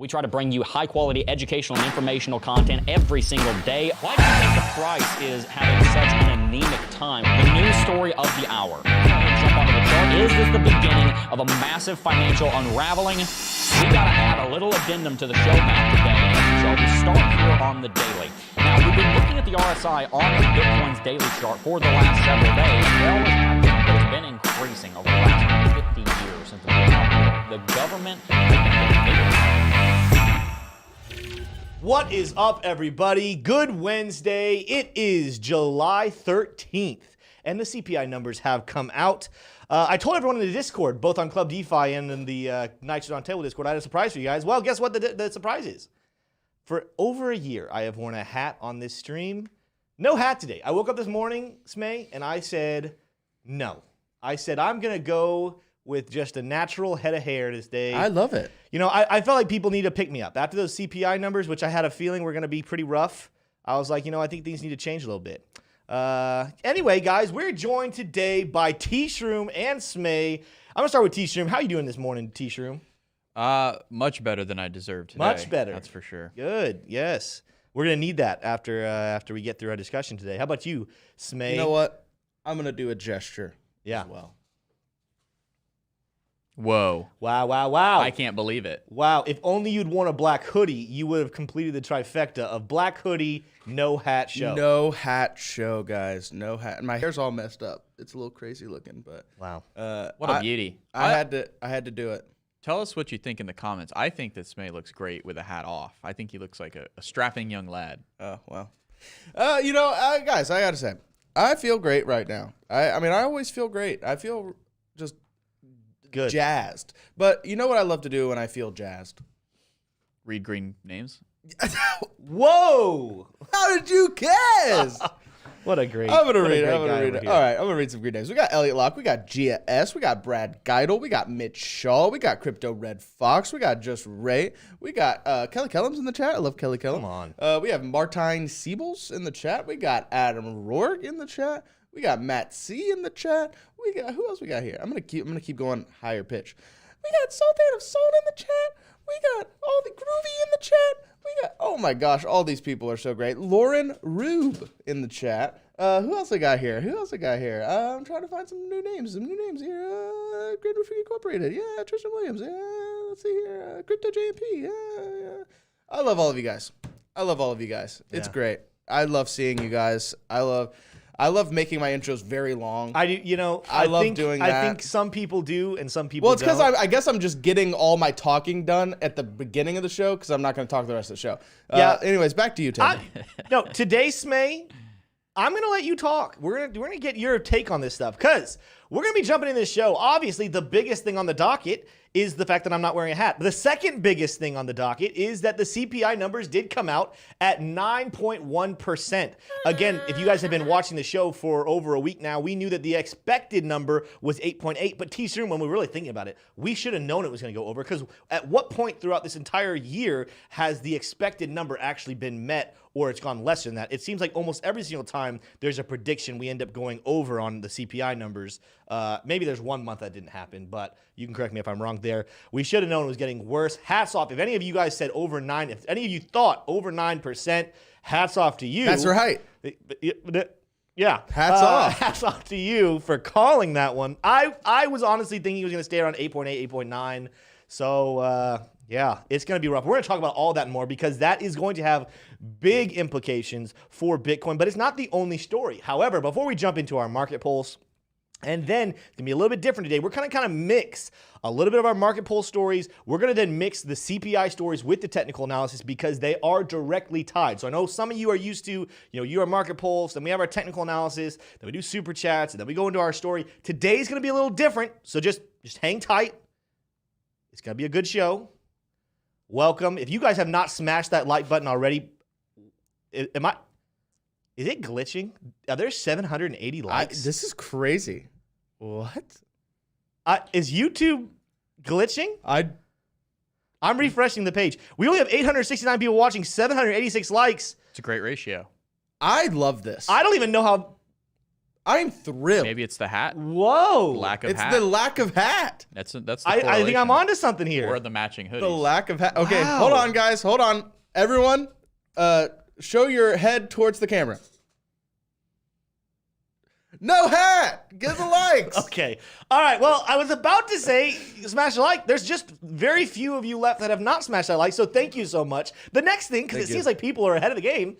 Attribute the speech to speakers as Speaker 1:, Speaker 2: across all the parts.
Speaker 1: We try to bring you high-quality educational and informational content every single day. Why do you think the price is having such an anemic time? The news story of the hour. Jump onto the chart. Is this the beginning of a massive financial unraveling? We got to add a little addendum to the show map today. So we start here on the daily. Now, we've been looking at the RSI on Bitcoin's daily chart for the last several days. It always has been, but it's been increasing over the last 50 years since the government has been getting.
Speaker 2: What is up, everybody? Good Wednesday. It is July 13th, and the CPI numbers have come out. I told everyone in the Discord, both on Club DeFi and in the Nights on Table Discord, I had a surprise for you guys. Well, guess what the surprise is? For over a year, I have worn a hat on this stream. No hat today. I woke up this morning, Smay, and I said, no. I said, I'm going to go with just a natural head of hair this day.
Speaker 3: I love it.
Speaker 2: You know, I felt like people need to pick me up. After those CPI numbers, which I had a feeling were going to be pretty rough, I was like, you know, I think things need to change a little bit. Anyway, guys, we're joined today by T-Shroom and Smay. I'm going to start with T-Shroom. How you doing this morning, T-Shroom?
Speaker 4: Much better than I deserve today.
Speaker 2: Much better.
Speaker 4: That's for sure.
Speaker 2: Good, yes. We're going to need that after we get through our discussion today. How about you, Smay?
Speaker 3: You know what? I'm going to do a gesture as well.
Speaker 4: Whoa.
Speaker 2: Wow, wow, wow.
Speaker 4: I can't believe it.
Speaker 2: Wow, if only you'd worn a black hoodie, you would have completed the trifecta of black hoodie, no hat show.
Speaker 3: No hat show, guys. No hat. And my hair's all messed up. It's a little crazy looking, but
Speaker 2: wow.
Speaker 4: What a beauty.
Speaker 3: I had to do it.
Speaker 4: Tell us what you think in the comments. I think that Smay looks great with a hat off. I think he looks like a strapping young lad.
Speaker 3: Oh, well. You know, guys, I got to say, I feel great right now. I mean, I always feel great. I feel just
Speaker 2: good, jazzed.
Speaker 3: But you know what I love to do when I feel jazzed?
Speaker 4: Read green names.
Speaker 2: Whoa!
Speaker 3: How did you guess?
Speaker 2: What a great.
Speaker 3: I'm gonna read it.
Speaker 2: All
Speaker 3: right, I'm gonna read some green names. We got Elliot Locke, we got Gia S, we got Brad Geidel, we got Mitch Shaw, we got Crypto Red Fox, we got Just Ray, we got Kelly Kellum's in the chat. I love Kelly Kellum.
Speaker 2: Come on.
Speaker 3: We have Martine Siebels in the chat. We got Adam Rourke in the chat. We got Matt C in the chat. We got who else we got here? I'm gonna keep going higher pitch. We got Sultan of Soul in the chat. We got all the Groovy in the chat. We got, oh my gosh, all these people are so great. Lauren Rube in the chat. Who else I got here? I'm trying to find some new names here. Great Roofing Incorporated. Yeah, Tristan Williams. Yeah, let's see here. Crypto JMP. Yeah. I love all of you guys. It's great. I love seeing you guys. I love making my intros very long.
Speaker 2: I do, you know.
Speaker 3: I love doing that.
Speaker 2: I think some people do, and some people.
Speaker 3: Well, it's because I guess I'm just getting all my talking done at the beginning of the show because I'm not going to talk the rest of the show.
Speaker 2: Yeah.
Speaker 3: Anyways, back to you, Tim.
Speaker 2: No, today, Smay, I'm going to let you talk. We're gonna get your take on this stuff because we're going to be jumping in this show. Obviously, the biggest thing on the docket is the fact that I'm not wearing a hat. The second biggest thing on the docket is that the CPI numbers did come out at 9.1%. Again, if you guys have been watching the show for over a week now, we knew that the expected number was 8.8, but T-Soon, when we were really thinking about it, we should have known it was going to go over because at what point throughout this entire year has the expected number actually been met or it's gone less than that? It seems like almost every single time there's a prediction we end up going over on the CPI numbers. Maybe there's 1 month that didn't happen, but you can correct me if I'm wrong there. We should have known it was getting worse. Hats off. If any of you guys said over 9, if any of you thought over 9%, hats off to you.
Speaker 3: That's right.
Speaker 2: Yeah.
Speaker 3: Hats off.
Speaker 2: Hats off to you for calling that one. I was honestly thinking he was going to stay around 8.8, 8.9. So, yeah, it's going to be rough. We're going to talk about all that and more because that is going to have big implications for Bitcoin, but it's not the only story. However, before we jump into our market pulse, and then it's going to be a little bit different today. We're kind of mix a little bit of our market pulse stories. We're going to then mix the CPI stories with the technical analysis because they are directly tied. So I know some of you are used to, you are market pulse, then we have our technical analysis, then we do super chats, and then we go into our story. Today's going to be a little different, so just hang tight. It's going to be a good show. Welcome. If you guys have not smashed that like button already, is it glitching? Are there 780 likes?
Speaker 3: This is crazy. What?
Speaker 2: Is YouTube glitching? I'm refreshing the page. We only have 869 people watching, 786 likes.
Speaker 4: It's a great ratio.
Speaker 3: I love this.
Speaker 2: I don't even know how.
Speaker 3: I'm thrilled.
Speaker 4: Maybe it's the hat.
Speaker 2: Whoa.
Speaker 4: Lack of
Speaker 3: It's
Speaker 4: hat.
Speaker 3: the lack of hat.
Speaker 4: That's the
Speaker 2: I think I'm
Speaker 4: correlation.
Speaker 2: onto something here.
Speaker 4: Or the matching hoodies.
Speaker 3: The lack of hat. Okay,
Speaker 2: Wow.
Speaker 3: hold on, guys. Hold on. Everyone, show your head towards the camera. No hat. Give the likes.
Speaker 2: Okay. All right. Well, I was about to say smash a like. There's just very few of you left that have not smashed that like, so thank you so much. The next thing, because it seems like people are ahead of the game,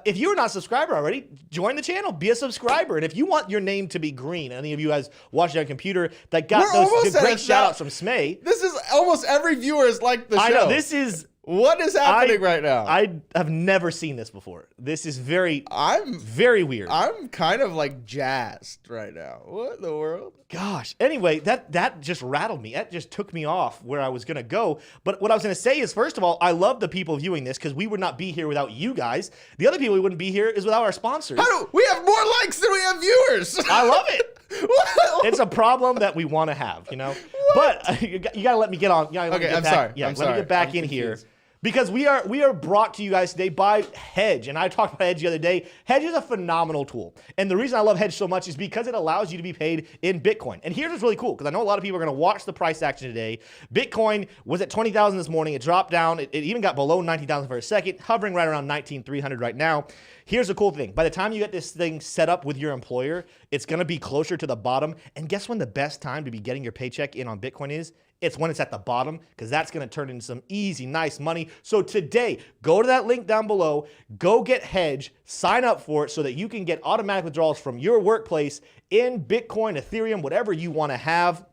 Speaker 2: if you're not a subscriber already, join the channel, be a subscriber. And if you want your name to be green, any of you guys watching on computer that got
Speaker 3: We're almost
Speaker 2: those
Speaker 3: at
Speaker 2: great
Speaker 3: it
Speaker 2: shout
Speaker 3: now.
Speaker 2: outs from Smay.
Speaker 3: This is almost every viewer is like the show.
Speaker 2: I know, this is...
Speaker 3: What is happening right now?
Speaker 2: I have never seen this before. This is very weird.
Speaker 3: I'm kind of like jazzed right now. What in the world?
Speaker 2: Gosh. Anyway, that just rattled me. That just took me off where I was going to go. But what I was going to say is, first of all, I love the people viewing this because we would not be here without you guys. The other people we wouldn't be here is without our sponsors.
Speaker 3: We have more likes than we have viewers.
Speaker 2: I love it.
Speaker 3: What?
Speaker 2: It's a problem that we want to have, you know? But you got to let me get on.
Speaker 3: Okay, I'm sorry.
Speaker 2: Yeah,
Speaker 3: I'm
Speaker 2: let
Speaker 3: sorry.
Speaker 2: me get back
Speaker 3: I'm
Speaker 2: in here.
Speaker 3: confused.
Speaker 2: Because we are brought to you guys today by Hedge. And I talked about Hedge the other day. Hedge is a phenomenal tool. And the reason I love Hedge so much is because it allows you to be paid in Bitcoin. And here's what's really cool, because I know a lot of people are going to watch the price action today. Bitcoin was at 20,000 this morning. It dropped down. It even got below 19,000 for a second, hovering right around 19,300 right now. Here's the cool thing. By the time you get this thing set up with your employer, it's going to be closer to the bottom. And guess when the best time to be getting your paycheck in on Bitcoin is? It's when it's at the bottom, because that's going to turn into some easy, nice money. So today, go to that link down below, go get Hedge, sign up for it so that you can get automatic withdrawals from your workplace in Bitcoin, Ethereum, whatever you want to have.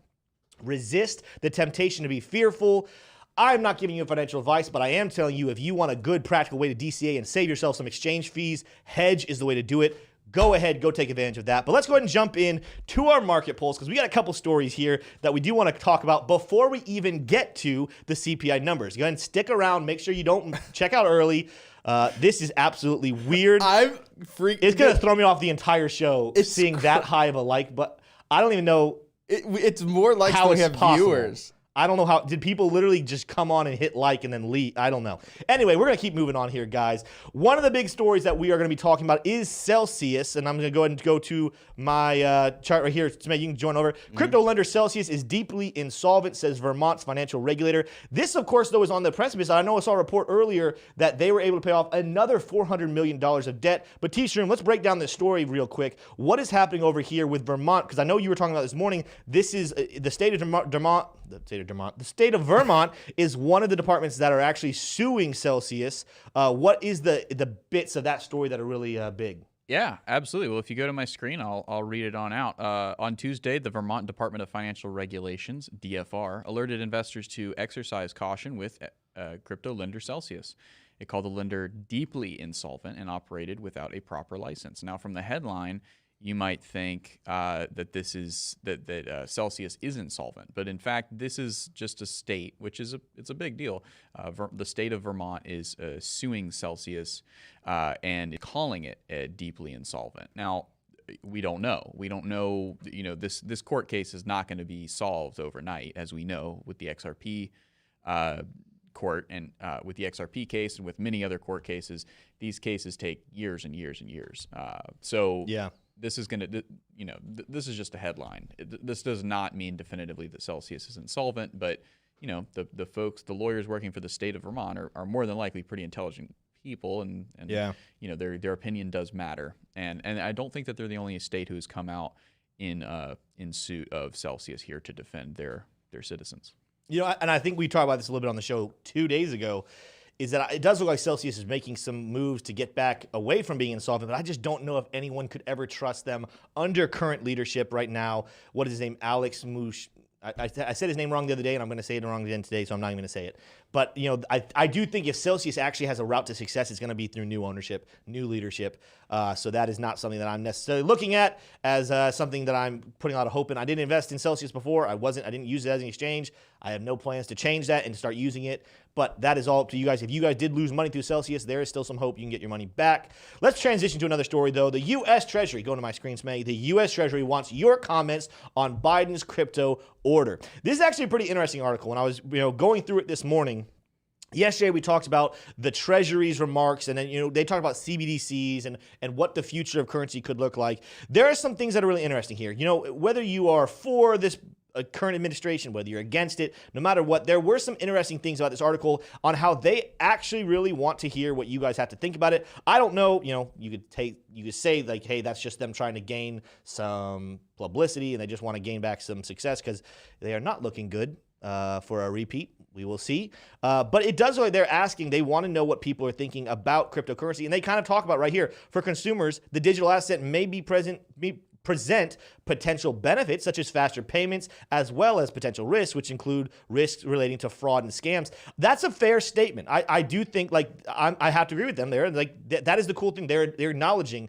Speaker 2: Resist the temptation to be fearful. I'm not giving you financial advice, but I am telling you, if you want a good practical way to DCA and save yourself some exchange fees, Hedge is the way to do it. Go ahead, go take advantage of that. But let's go ahead and jump in to our market polls, because we got a couple stories here that we do want to talk about before we even get to the CPI numbers. Go ahead and stick around. Make sure you don't check out early. This is absolutely weird.
Speaker 3: I'm freaking.
Speaker 2: It's going to throw me off the entire show seeing that high of a like, but I don't even know
Speaker 3: It's more likes
Speaker 2: how
Speaker 3: than we
Speaker 2: it's
Speaker 3: have
Speaker 2: possible.
Speaker 3: viewers.
Speaker 2: I don't know how, did people literally just come on and hit like and then leave? I don't know. Anyway, we're going to keep moving on here, guys. One of the big stories that we are going to be talking about is Celsius, and I'm going to go ahead and go to my chart right here. May, you can join over. Crypto lender Celsius is deeply insolvent, says Vermont's financial regulator. This, of course, though, is on the precipice. I know I saw a report earlier that they were able to pay off another $400 million of debt. But T-Shroom, let's break down this story real quick. What is happening over here with Vermont? Because I know you were talking about this morning. This is the state of The state of Vermont is one of the departments that are actually suing Celsius. What is the bits of that story that are really big?
Speaker 4: Yeah, absolutely. Well, if you go to my screen, I'll read it on out. On Tuesday, the Vermont Department of Financial Regulations, DFR, alerted investors to exercise caution with crypto lender Celsius. It called the lender deeply insolvent and operated without a proper license. Now, from the headline, you might think that this is that Celsius is insolvent, but in fact, this is just a state, which is it's a big deal. The state of Vermont is suing Celsius and calling it deeply insolvent. Now, we don't know. We don't know. You know, this court case is not going to be solved overnight, as we know with the XRP court and with the XRP case and with many other court cases. These cases take years and years and years. So yeah. This is going to, this is just a headline. This does not mean definitively that Celsius is insolvent, but, the folks, the lawyers working for the state of Vermont are more than likely pretty intelligent people, and yeah. Their opinion does matter. And I don't think that they're the only state who's come out in suit of Celsius here to defend their citizens.
Speaker 2: And I think we talked about this a little bit on the show 2 days ago, is that it does look like Celsius is making some moves to get back away from being insolvent, but I just don't know if anyone could ever trust them under current leadership right now. What is his name? Alex Moosh. I said his name wrong the other day, and I'm going to say it wrong again today, so I'm not even going to say it. But, I do think if Celsius actually has a route to success, it's going to be through new ownership, new leadership. So that is not something that I'm necessarily looking at as something that I'm putting a lot of hope in. I didn't invest in Celsius before. I didn't use it as an exchange. I have no plans to change that and start using it. But that is all up to you guys. If you guys did lose money through Celsius, there is still some hope you can get your money back. Let's transition to another story, though. The U.S. Treasury, going to my screen, Smay, the U.S. Treasury wants your comments on Biden's crypto order. This is actually a pretty interesting article. When I was going through it this morning, Yesterday, we talked about the Treasury's remarks, and then they talked about CBDCs and what the future of currency could look like. There are some things that are really interesting here. Whether you are for this current administration, whether you're against it, no matter what, there were some interesting things about this article on how they actually really want to hear what you guys have to think about it. I don't know. You could say like, hey, that's just them trying to gain some publicity, and they just want to gain back some success because they are not looking good for a repeat. We will see. But it does look like they're asking, they want to know what people are thinking about cryptocurrency. And they kind of talk about right here, for consumers, the digital asset may present potential benefits such as faster payments, as well as potential risks, which include risks relating to fraud and scams. That's a fair statement. I do think I have to agree with them there. That is the cool thing. They're acknowledging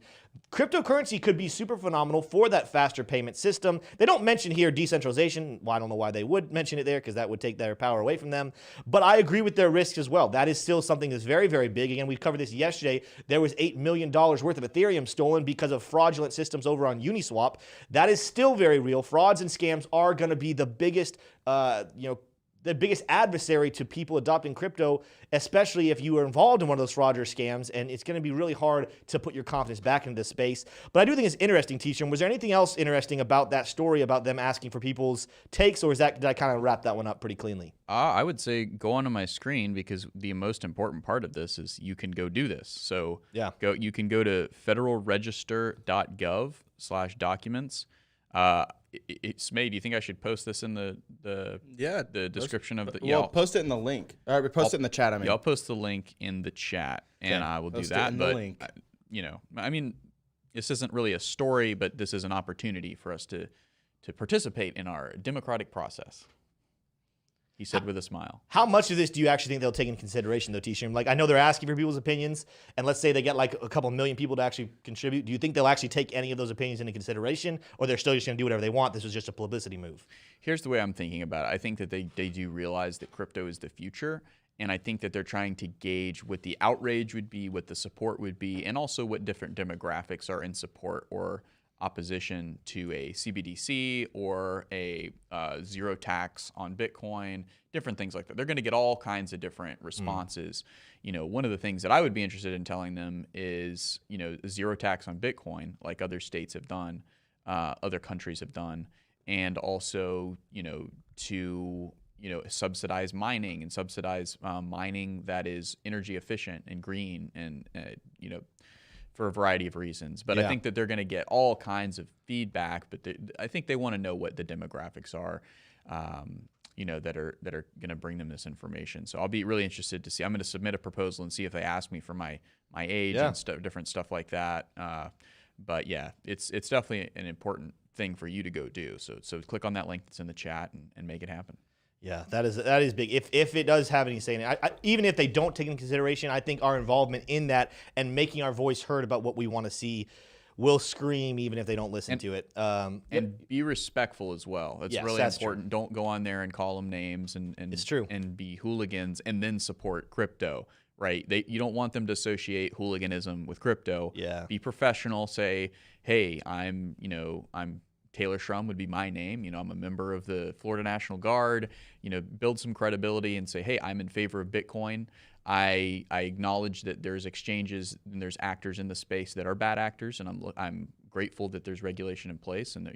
Speaker 2: cryptocurrency could be super phenomenal for that faster payment system. They don't mention here decentralization. Well, I don't know why they would mention it there, because that would take their power away from them. But I agree with their risks as well. That is still something that's very, very big. Again, we covered this yesterday. There was $8 million worth of Ethereum stolen because of fraudulent systems over on Uniswap. That is still very real. Frauds and scams are going to be the biggest, the biggest adversary to people adopting crypto, especially if you are involved in one of those fraud or scams, and it's going to be really hard to put your confidence back into this space. But I do think it's interesting, T-Shirt. Was there anything else interesting about that story, about them asking for people's takes, or did I kind of wrap that one up pretty cleanly?
Speaker 4: I would say go onto my screen, because the most important part of this is you can go do this. So you can go to federalregister.gov/documents. Smay, do you think I should post this in the description of the?
Speaker 3: Well, post it in the link. All right, post it in the chat.
Speaker 4: I'll post the link in the chat, and I will do that. But this isn't really a story, but this is an opportunity for us to participate in our democratic process. He said with a smile.
Speaker 2: How much of this do you actually think they'll take into consideration, though, T-Stream? I know they're asking for people's opinions, and let's say they get a couple million people to actually contribute. Do you think they'll actually take any of those opinions into consideration, or they're still just going to do whatever they want? This was just a publicity move.
Speaker 4: Here's the way I'm thinking about it. I think that they do realize that crypto is the future, and I think that they're trying to gauge what the outrage would be, what the support would be, and also what different demographics are in support or opposition to a CBDC or a zero tax on Bitcoin, different things like that. They're going to get all kinds of different responses. One of the things that I would be interested in telling them is, zero tax on Bitcoin, like other states have done, other countries have done, and also, to subsidize mining and subsidize mining that is energy efficient and green and for a variety of reasons. But I think that they're going to get all kinds of feedback, but I think they want to know what the demographics are, that are going to bring them this information. So I'll be really interested to see. I'm going to submit a proposal and see if they ask me for my age and different stuff like that. But yeah, it's definitely an important thing for you to go do. So click on that link that's in the chat and make it happen.
Speaker 2: Yeah, that is big. If it does have any say in it, even if they don't take into consideration, I think our involvement in that and making our voice heard about what we want to see will scream, even if they don't listen to it.
Speaker 4: And be respectful as well. It's really important. True. Don't go on there and call them names and
Speaker 2: it's true.
Speaker 4: And be hooligans and then support crypto. Right? You don't want them to associate hooliganism with crypto.
Speaker 2: Yeah.
Speaker 4: Be professional. Say, hey, I'm Taylor Shrum would be my name. I'm a member of the Florida National Guard. Build some credibility and say, hey, I'm in favor of Bitcoin. I acknowledge that there's exchanges and there's actors in the space that are bad actors, and I'm grateful that there's regulation in place. And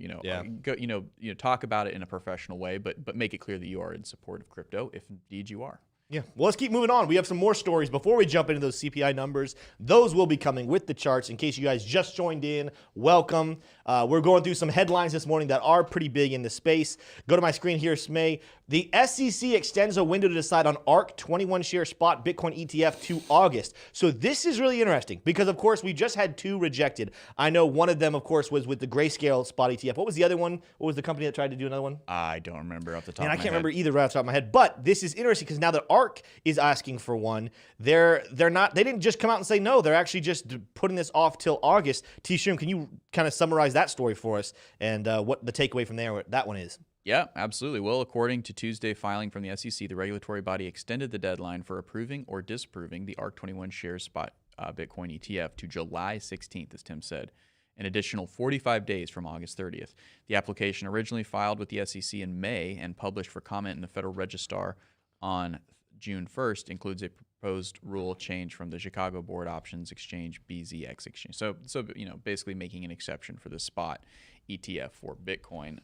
Speaker 4: talk about it in a professional way, but make it clear that you are in support of crypto if indeed you are.
Speaker 2: Yeah, well, let's keep moving on. We have some more stories before we jump into those CPI numbers. Those will be coming with the charts. In case you guys just joined in, welcome. We're going through some headlines this morning that are pretty big in the space. Go to my screen here, Smay. The SEC extends a window to decide on ARK 21-share spot Bitcoin ETF to August. So this is really interesting because, of course, we just had 2 rejected. I know one of them, of course, was with the Grayscale spot ETF. What was the other one? What was the company that tried to do another one?
Speaker 4: I don't remember off the top of my head.
Speaker 2: I can't remember either right off the top of my head. But this is interesting because now that ARK is asking for one, they didn't just come out and say no. They're actually just putting this off till August. T-Shroom, can you kind of summarize that story for us and what the takeaway from there, that one is?
Speaker 4: Yeah, absolutely. Well, according to Tuesday filing from the SEC, the regulatory body extended the deadline for approving or disapproving the ARK 21 share spot Bitcoin ETF to July 16th, as Tim said, an additional 45 days from August 30th. The application originally filed with the SEC in May and published for comment in the Federal Register on June 1st includes a proposed rule change from the Chicago Board Options Exchange BZX exchange. So basically making an exception for the spot ETF for Bitcoin.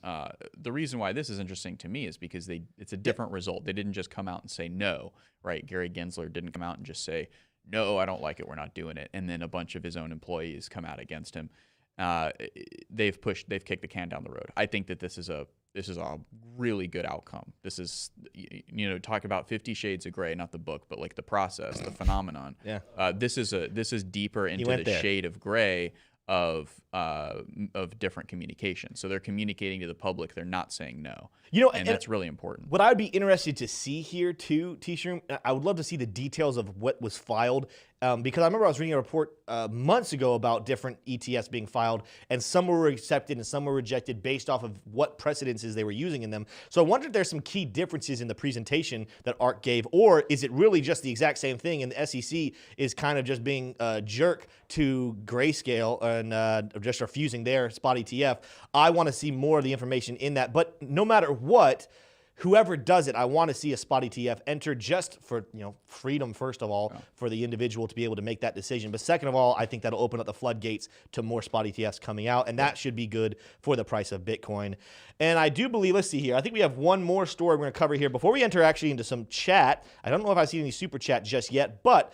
Speaker 4: The reason why this is interesting to me is because it's a different result. They didn't just come out and say no, right? Gary Gensler didn't come out and just say, no, I don't like it, we're not doing it. And then a bunch of his own employees come out against him. They've kicked the can down the road. I think that this is a really good outcome. This is, talk about 50 Shades of Gray, not the book, but like the process, the phenomenon.
Speaker 2: Yeah.
Speaker 4: This is deeper into the shade of gray of different communication. So they're communicating to the public. They're not saying no. And that's really important.
Speaker 2: What I'd be interested to see here too, T-Shroom, I would love to see the details of what was filed. Because I remember I was reading a report months ago about different ETFs being filed, and some were accepted and some were rejected based off of what precedences they were using in them. So I wonder if there's some key differences in the presentation that ARK gave, or is it really just the exact same thing and the SEC is kind of just being a jerk to Grayscale and just refusing their spot ETF. I want to see more of the information in that, but no matter what, whoever does it, I want to see a spot ETF enter just for freedom, first of all, for the individual to be able to make that decision. But second of all, I think that'll open up the floodgates to more spot ETFs coming out, and that should be good for the price of Bitcoin. And I do believe, let's see here, I think we have one more story we're going to cover here before we enter actually into some chat. I don't know if I've seen any super chat just yet, but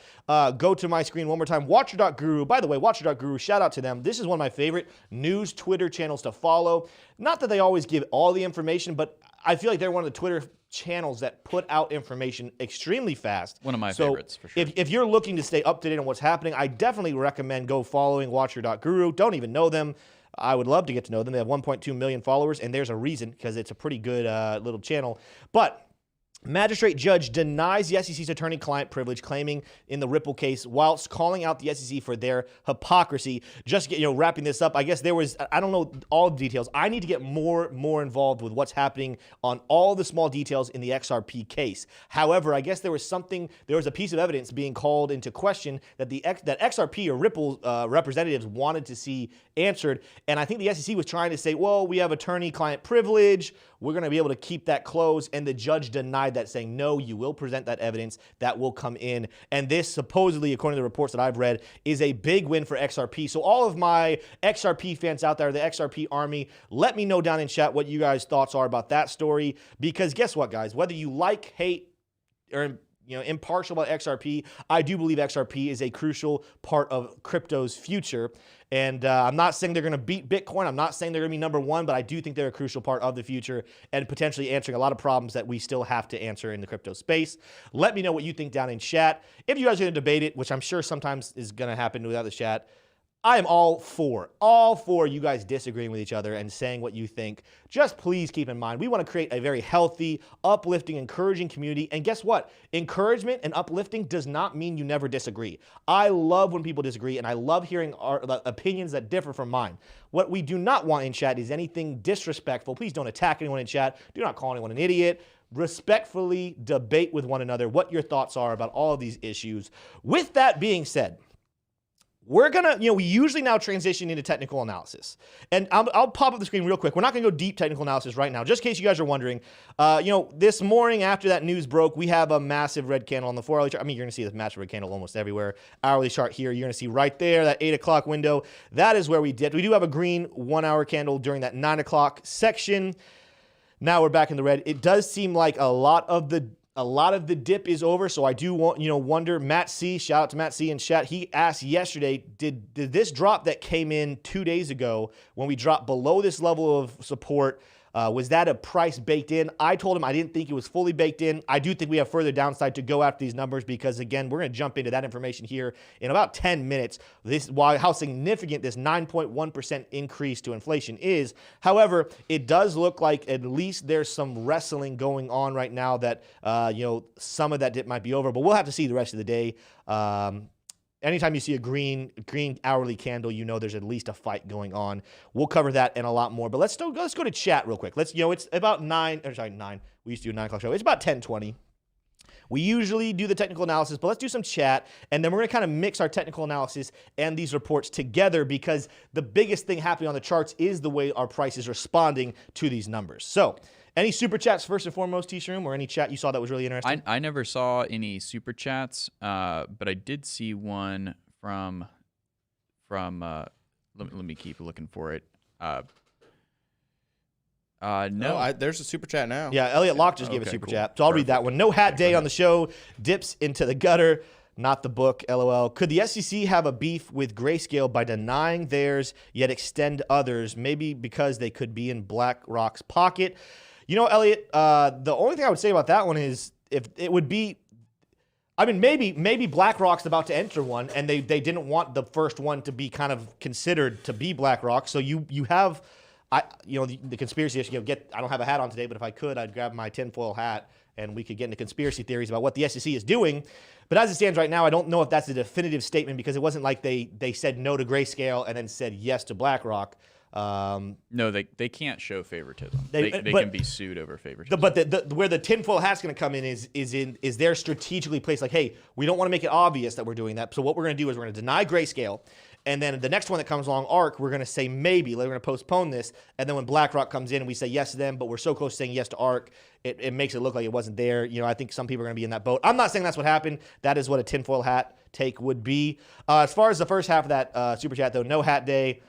Speaker 2: go to my screen one more time, Watcher.Guru. By the way, Watcher.Guru, shout out to them. This is one of my favorite news Twitter channels to follow. Not that they always give all the information, but I feel like they're one of the Twitter channels that put out information extremely fast.
Speaker 4: One of my favorites, for sure.
Speaker 2: If you're looking to stay up to date on what's happening, I definitely recommend go following Watcher.Guru. Don't even know them. I would love to get to know them. They have 1.2 million followers, and there's a reason, because it's a pretty good little channel. But magistrate judge denies the SEC's attorney-client privilege, claiming in the Ripple case, whilst calling out the SEC for their hypocrisy. Just wrapping this up, I guess there was, I don't know all the details. I need to get more involved with what's happening on all the small details in the XRP case. However, I guess there was a piece of evidence being called into question that that XRP or Ripple representatives wanted to see answered. And I think the SEC was trying to say, well, we have attorney-client privilege, we're going to be able to keep that closed. And the judge denied that, saying, no, you will present that evidence that will come in. And this supposedly, according to the reports that I've read, is a big win for XRP. So all of my XRP fans out there, the XRP army, let me know down in chat what you guys' thoughts are about that story. Because guess what, guys? Whether you like, hate, or impartial about XRP, I do believe XRP is a crucial part of crypto's future. And I'm not saying they're going to beat Bitcoin. I'm not saying they're going to be number one, but I do think they're a crucial part of the future and potentially answering a lot of problems that we still have to answer in the crypto space. Let me know what you think down in chat. If you guys are going to debate it, which I'm sure sometimes is going to happen without the chat, I am all for you guys disagreeing with each other and saying what you think. Just please keep in mind, we want to create a very healthy, uplifting, encouraging community. And guess what? Encouragement and uplifting does not mean you never disagree. I love when people disagree, and I love hearing opinions that differ from mine. What we do not want in chat is anything disrespectful. Please don't attack anyone in chat. Do not call anyone an idiot. Respectfully debate with one another what your thoughts are about all of these issues. With that being said, we're going to, we usually now transition into technical analysis. And I'll pop up the screen real quick. We're not going to go deep technical analysis right now, just in case you guys are wondering. This morning after that news broke, we have a massive red candle on the 4-hourly chart. I mean, you're going to see this massive red candle almost everywhere. Hourly chart here, you're going to see right there, that 8 o'clock window. That is where we dipped. We do have a green 1-hour candle during that 9 o'clock section. Now we're back in the red. It does seem like a lot of the dip is over, so I do wonder. Matt C, shout out to Matt C in chat. He asked yesterday, did this drop that came in 2 days ago when we dropped below this level of support, was that a price baked in? I told him I didn't think it was fully baked in. I do think we have further downside to go after these numbers because, again, we're going to jump into that information here in about 10 minutes. How significant this 9.1% increase to inflation is. However, it does look like at least there's some wrestling going on right now that, some of that dip might be over, but we'll have to see the rest of the day. Anytime you see a green hourly candle, there's at least a fight going on. We'll cover that and a lot more. But let's go to chat real quick. It's about 9. We used to do a 9 o'clock show. It's about 10:20. We usually do the technical analysis, but let's do some chat, and then we're going to kind of mix our technical analysis and these reports together because the biggest thing happening on the charts is the way our price is responding to these numbers. So, any super chats first and foremost, T-Shroom, or any chat you saw that was really interesting?
Speaker 4: I never saw any super chats, but I did see one from let me keep looking for it. No,
Speaker 3: there's a super chat now.
Speaker 2: Yeah, Elliot Locke just gave a
Speaker 4: Okay,
Speaker 2: super
Speaker 4: cool.
Speaker 2: chat. So I'll read that one. No hat day on the show. Dips into the gutter. Not the book, LOL. Could the SEC have a beef with Grayscale by denying theirs yet extend others? Maybe because they could be in BlackRock's pocket. You know, Elliot, the only thing I would say about that one is if it would be, I mean, maybe BlackRock's about to enter one, and they didn't want the first one to be kind of considered to be BlackRock. So you have, the conspiracy issue. I don't have a hat on today, but if I could, I'd grab my tinfoil hat, and we could get into conspiracy theories about what the SEC is doing. But as it stands right now, I don't know if that's a definitive statement because it wasn't like they said no to Grayscale and then said yes to BlackRock.
Speaker 4: no, they can't show favoritism. They can be sued over favoritism.
Speaker 2: But where the tinfoil hat's going to come in is they're strategically placed. Like, hey, we don't want to make it obvious that we're doing that. So what we're going to do is we're going to deny Grayscale, and then the next one that comes along, ARK, we're going to say maybe. We're going to postpone this, and then when BlackRock comes in and we say yes to them, but we're so close to saying yes to ARK, it makes it look like it wasn't there. I think some people are going to be in that boat. I'm not saying that's what happened. That is what a tinfoil hat take would be. As far as the first half of that super chat, though, no hat day.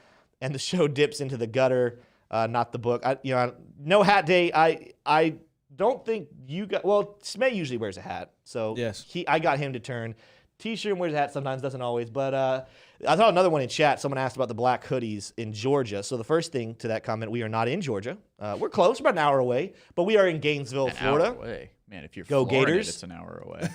Speaker 2: And the show dips into the gutter, not the book. No hat day. I don't think you got. Well, Smay usually wears a hat, so
Speaker 3: yes,
Speaker 2: I got him to turn. T-shirt wears a hat sometimes, doesn't always. But I saw another one in chat. Someone asked about the black hoodies in Georgia. So the first thing to that comment, we are not in Georgia. We're close, we're about an hour away, but we are in Gainesville, Florida.
Speaker 4: Hour away, man. If you're
Speaker 2: Go
Speaker 4: flooring
Speaker 2: Gators.
Speaker 4: it's an hour away.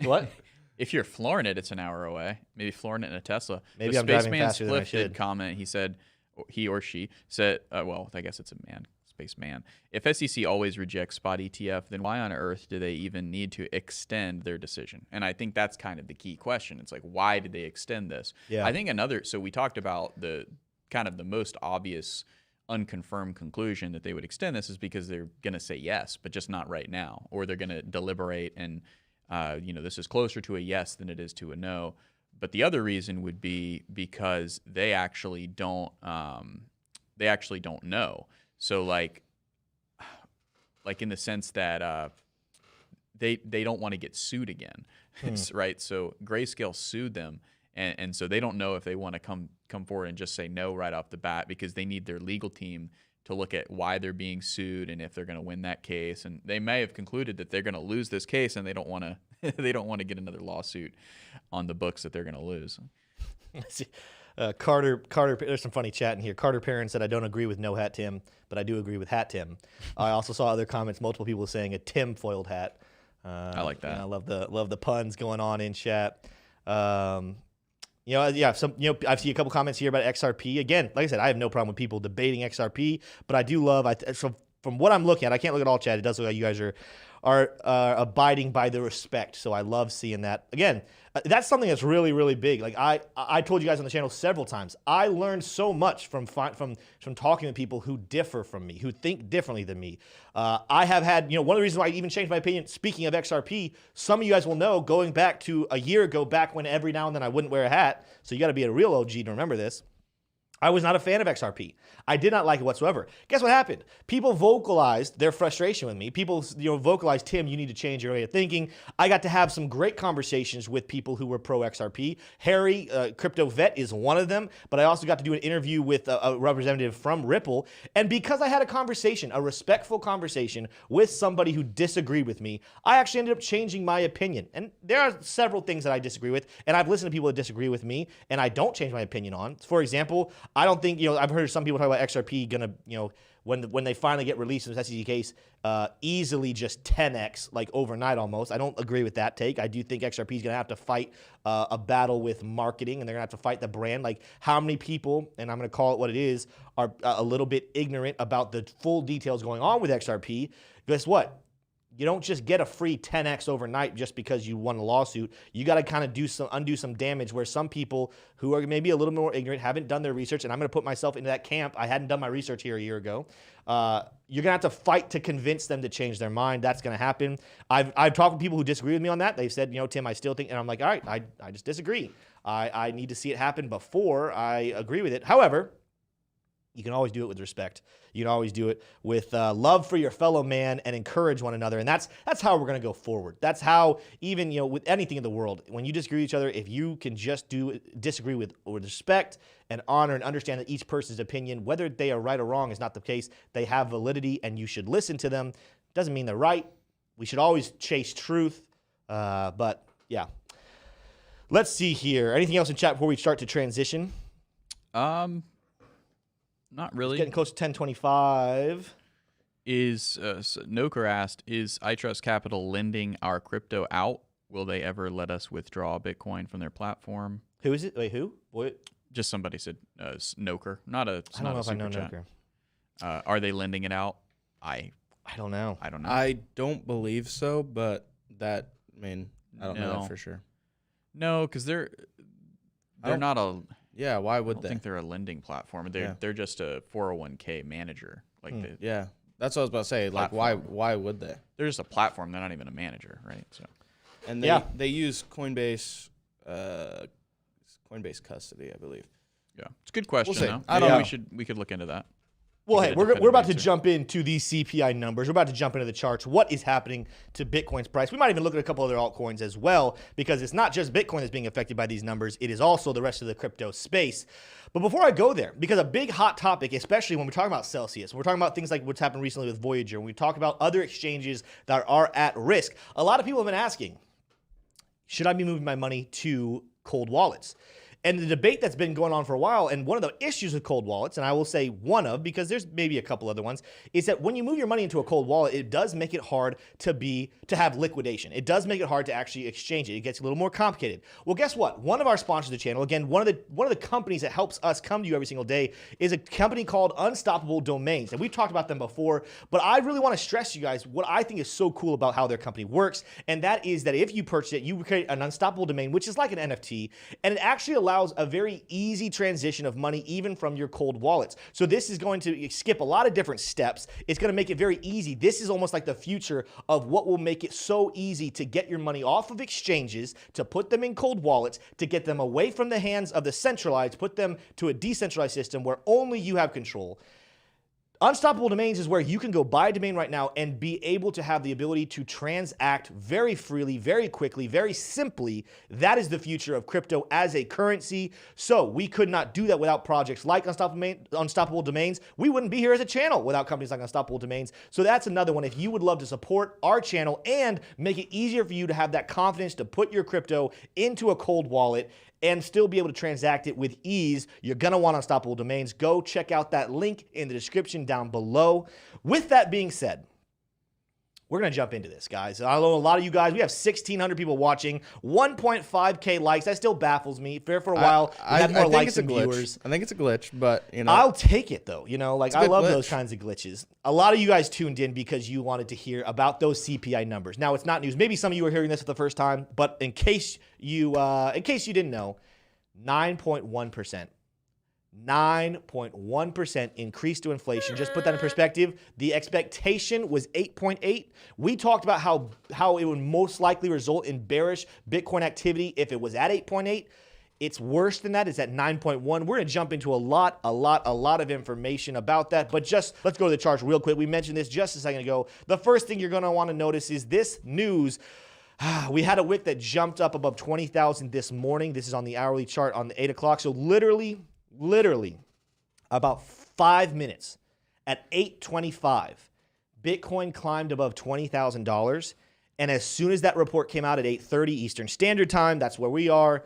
Speaker 2: What?
Speaker 4: If you're flooring it's an hour away. Maybe flooring it in a Tesla.
Speaker 2: Maybe
Speaker 4: the
Speaker 2: I'm driving
Speaker 4: Spaceman
Speaker 2: faster than I
Speaker 4: Spliff
Speaker 2: should.
Speaker 4: did comment. He said, he or she said, well, I guess it's a man, Spaceman. If SEC always rejects spot ETF, then why on earth do they even need to extend their decision? And I think that's kind of the key question. It's like, why did they extend this?
Speaker 2: Yeah.
Speaker 4: I think so we talked about the kind of the most obvious unconfirmed conclusion that they would extend this is because they're going to say yes, but just not right now, or they're going to deliberate and this is closer to a yes than it is to a no. But the other reason would be because they actually don't know. So like in the sense that they don't want to get sued again, right? So Grayscale sued them, and so they don't know if they want to come forward and just say no right off the bat because they need their legal team to look at why they're being sued and if they're going to win that case. And they may have concluded that they're going to lose this case, and they don't want to get another lawsuit on the books that they're going to lose.
Speaker 2: Carter, there's some funny chat in here. Carter Perrin said, I don't agree with no hat Tim, but I do agree with hat Tim. I also saw other comments, multiple people saying a Tim foiled hat.
Speaker 4: I like that.
Speaker 2: I love the puns going on in chat. I see a couple comments here about XRP. Again, like I said, I have no problem with people debating XRP, but I do love, so from what I'm looking at, I can't look at all chat. It does look like you guys are abiding by the respect. So I love seeing that. Again, that's something that's really, really big. Like I told you guys on the channel several times, I learned so much from talking to people who differ from me, who think differently than me. I have had, one of the reasons why I even changed my opinion, speaking of XRP, some of you guys will know, going back to a year ago, back when every now and then I wouldn't wear a hat. So you got to be a real OG to remember this. I was not a fan of XRP. I did not like it whatsoever. Guess what happened? People vocalized their frustration with me. People, vocalized, Tim, you need to change your way of thinking. I got to have some great conversations with people who were pro XRP. Harry, Crypto Vet, is one of them, but I also got to do an interview with a representative from Ripple. And because I had a respectful conversation with somebody who disagreed with me, I actually ended up changing my opinion. And there are several things that I disagree with, and I've listened to people that disagree with me, and I don't change my opinion on. For example, I don't think, I've heard some people talk about XRP gonna, when they finally get released in this SEC case, easily just 10x, like overnight almost. I don't agree with that take. I do think XRP is gonna have to fight a battle with marketing, and they're gonna have to fight the brand. Like, how many people, and I'm gonna call it what it is, are a little bit ignorant about the full details going on with XRP. Guess what? You don't just get a free 10x overnight just because you won a lawsuit. You got to kind of undo some damage where some people who are maybe a little more ignorant haven't done their research, and I'm going to put myself into that camp. I hadn't done my research here a year ago. You're going to have to fight to convince them to change their mind. That's going to happen. I've talked with people who disagree with me on that. They've said, Tim, I still think, and I'm like, all right, I just disagree. I need to see it happen before I agree with it. However, you can always do it with respect. You can always do it with love for your fellow man and encourage one another. And that's how we're going to go forward. That's how even, with anything in the world, when you disagree with each other, if you can just disagree with respect and honor and understand that each person's opinion, whether they are right or wrong is not the case. They have validity and you should listen to them. Doesn't mean they're right. We should always chase truth. But yeah, let's see here. Anything else in chat before we start to transition?
Speaker 4: Not really.
Speaker 2: It's getting close to 10:25.
Speaker 4: Noker asked, is iTrust Capital lending our crypto out? Will they ever let us withdraw Bitcoin from their platform?
Speaker 2: Who is it? Wait, who? What?
Speaker 4: Just somebody said Noker. Not a.
Speaker 2: I don't know if I know Noker.
Speaker 4: Are they lending it out?
Speaker 2: I don't know.
Speaker 4: I don't know.
Speaker 3: I don't believe so, but I don't know that for sure.
Speaker 4: No, because they're not a.
Speaker 3: Yeah, why would
Speaker 4: I
Speaker 3: they?
Speaker 4: think they're a lending platform. They're just a 401k manager.
Speaker 3: Yeah, that's what I was about to say. Like, why would they?
Speaker 4: They're just a platform. They're not even a manager, right? So,
Speaker 3: and they use Coinbase, Coinbase custody, I believe.
Speaker 4: Yeah, it's a good question.
Speaker 3: We'll see.
Speaker 4: Though.
Speaker 3: I don't know.
Speaker 4: We could look into that.
Speaker 2: Well, hey, we're about to jump into these CPI numbers. We're about to jump into the charts. What is happening to Bitcoin's price? We might even look at a couple other altcoins as well, because it's not just Bitcoin that's being affected by these numbers. It is also the rest of the crypto space. But before I go there, because a big hot topic, especially when we're talking about Celsius, we're talking about things like what's happened recently with Voyager, when we talk about other exchanges that are at risk, a lot of people have been asking, should I be moving my money to cold wallets? And the debate that's been going on for a while, and one of the issues with cold wallets, and I will say one of, because there's maybe a couple other ones, is that when you move your money into a cold wallet, it does make it hard to have liquidation. It does make it hard to actually exchange it. It gets a little more complicated. Well, guess what? One of our sponsors of the channel, again, one of the companies that helps us come to you every single day, is a company called Unstoppable Domains. And we've talked about them before, but I really want to stress to you guys what I think is so cool about how their company works, and that is that if you purchase it, you create an unstoppable domain, which is like an NFT, and it actually allows a very easy transition of money even from your cold wallets. So this is going to skip a lot of different steps. It's going to make it very easy. This is almost like the future of what will make it so easy to get your money off of exchanges, to put them in cold wallets, to get them away from the hands of the centralized, put them to a decentralized system where only you have control. Unstoppable Domains is where you can go buy a domain right now and be able to have the ability to transact very freely, very quickly, very simply. That is the future of crypto as a currency. So we could not do that without projects like Unstoppable Domains. We wouldn't be here as a channel without companies like Unstoppable Domains. So that's another one. If you would love to support our channel and make it easier for you to have that confidence to put your crypto into a cold wallet and still be able to transact it with ease, you're going to want Unstoppable Domains. Go check out that link in the description down below. With that being said, we're going to jump into this, guys. I know a lot of you guys, we have 1,600 people watching, 1.5K likes. That still baffles me. For a while, we had more likes than viewers.
Speaker 3: I think it's a glitch, but,
Speaker 2: I'll take it, though. I love
Speaker 3: glitch.
Speaker 2: those kinds of glitches. A lot of you guys tuned in because you wanted to hear about those CPI numbers. Now, it's not news. Maybe some of you are hearing this for the first time, but in case you didn't know, 9.1%. 9.1% increase to inflation. Just put that in perspective. The expectation was 8.8. We talked about how it would most likely result in bearish Bitcoin activity if it was at 8.8. It's worse than that. It's at 9.1. We're going to jump into a lot of information about that. But just let's go to the charts real quick. We mentioned this just a second ago. The first thing you're going to want to notice is this news. We had a wick that jumped up above 20,000 this morning. This is on the hourly chart on the 8 o'clock. So literally about 5 minutes at 8:25, Bitcoin climbed above $20,000. And as soon as that report came out at 8:30 Eastern Standard Time, that's where we are,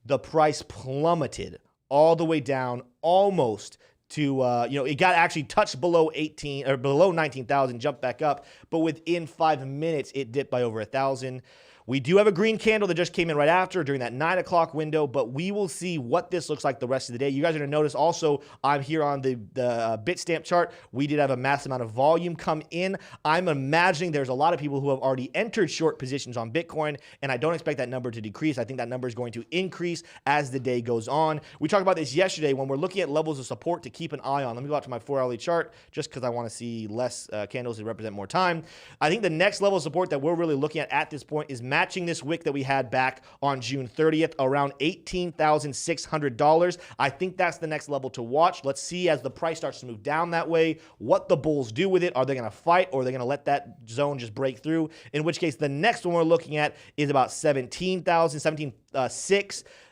Speaker 2: the price plummeted all the way down almost to, it got actually touched below 19,000, jumped back up. But within 5 minutes, it dipped by over 1,000. We do have a green candle that just came in right after during that 9 o'clock window, but we will see what this looks like the rest of the day. You guys are going to notice also, I'm here on the Bitstamp chart. We did have a massive amount of volume come in. I'm imagining there's a lot of people who have already entered short positions on Bitcoin, and I don't expect that number to decrease. I think that number is going to increase as the day goes on. We talked about this yesterday when we're looking at levels of support to keep an eye on. Let me go out to my 4-hourly chart just because I want to see less candles that represent more time. I think the next level of support that we're really looking at this point is matching this wick that we had back on June 30th, around $18,600. I think that's the next level to watch. Let's see as the price starts to move down that way, what the bulls do with it. Are they going to fight, or are they going to let that zone just break through? In which case, the next one we're looking at is about 17,600.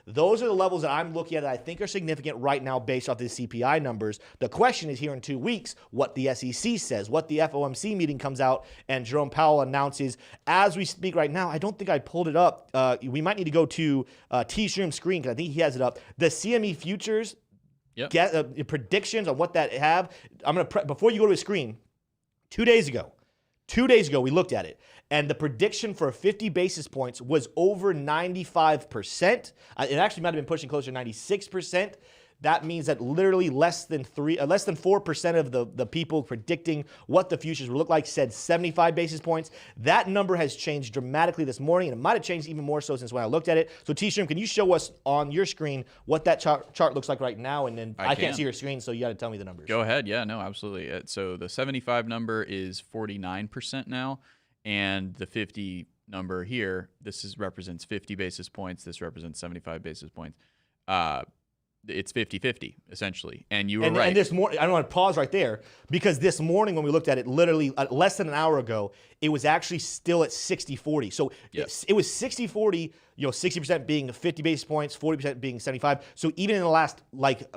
Speaker 2: Those are the levels that I'm looking at that I think are significant right now based off the CPI numbers. The question is here in 2 weeks, what the SEC says, what the FOMC meeting comes out and Jerome Powell announces. As we speak right now, I don't think I pulled it up. We might need to go to T-Stream screen because I think he has it up. The CME futures predictions on what that have. I'm going to, before you go to his screen, 2 days ago, we looked at it, and the prediction for 50 basis points was over 95%. It actually might have been pushing closer to 96%. That means that literally less than 4% of the people predicting what the futures would look like said 75 basis points. That number has changed dramatically this morning, and it might have changed even more so since when I looked at it. So T-Stream, can you show us on your screen what that chart looks like right now? And then I can't see your screen, so you got to tell me the numbers.
Speaker 4: Go ahead. Yeah, no, absolutely. So the 75 number is 49% now, and the 50 number here, represents 50 basis points. This represents 75 basis points. It's 50-50, essentially. And you were right.
Speaker 2: And this morning, I want to pause right there, because this morning when we looked at it, literally less than an hour ago, it was actually still at 60-40. So it was 60-40, 60% being 50 basis points, 40% being 75. So even in the last,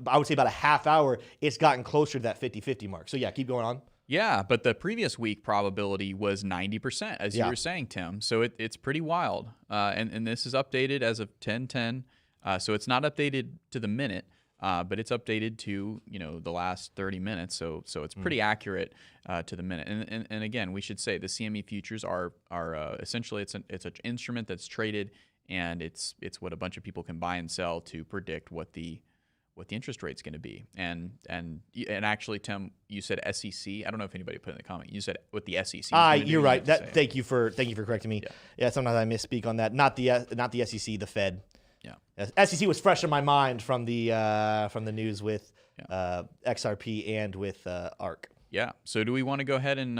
Speaker 2: I would say about a half hour, it's gotten closer to that 50-50 mark. So yeah, keep going on.
Speaker 4: Yeah, but the previous week probability was 90%, as you were saying, Tim. So it's pretty wild. And this is updated as of 10/10. So it's not updated to the minute, but it's updated to the last 30 minutes. So it's pretty accurate to the minute. And again, we should say the CME futures are essentially it's an instrument that's traded, and it's what a bunch of people can buy and sell to predict what the interest rate's going to be. And actually, Tim, you said SEC. I don't know if anybody put in the comment. You said what the SEC.
Speaker 2: You're right. Thank you for correcting me. Yeah, sometimes I misspeak on that. Not the SEC, the Fed.
Speaker 4: Yeah,
Speaker 2: SEC was fresh in my mind from the news with XRP and with ARK.
Speaker 4: Yeah. So do we want to go ahead and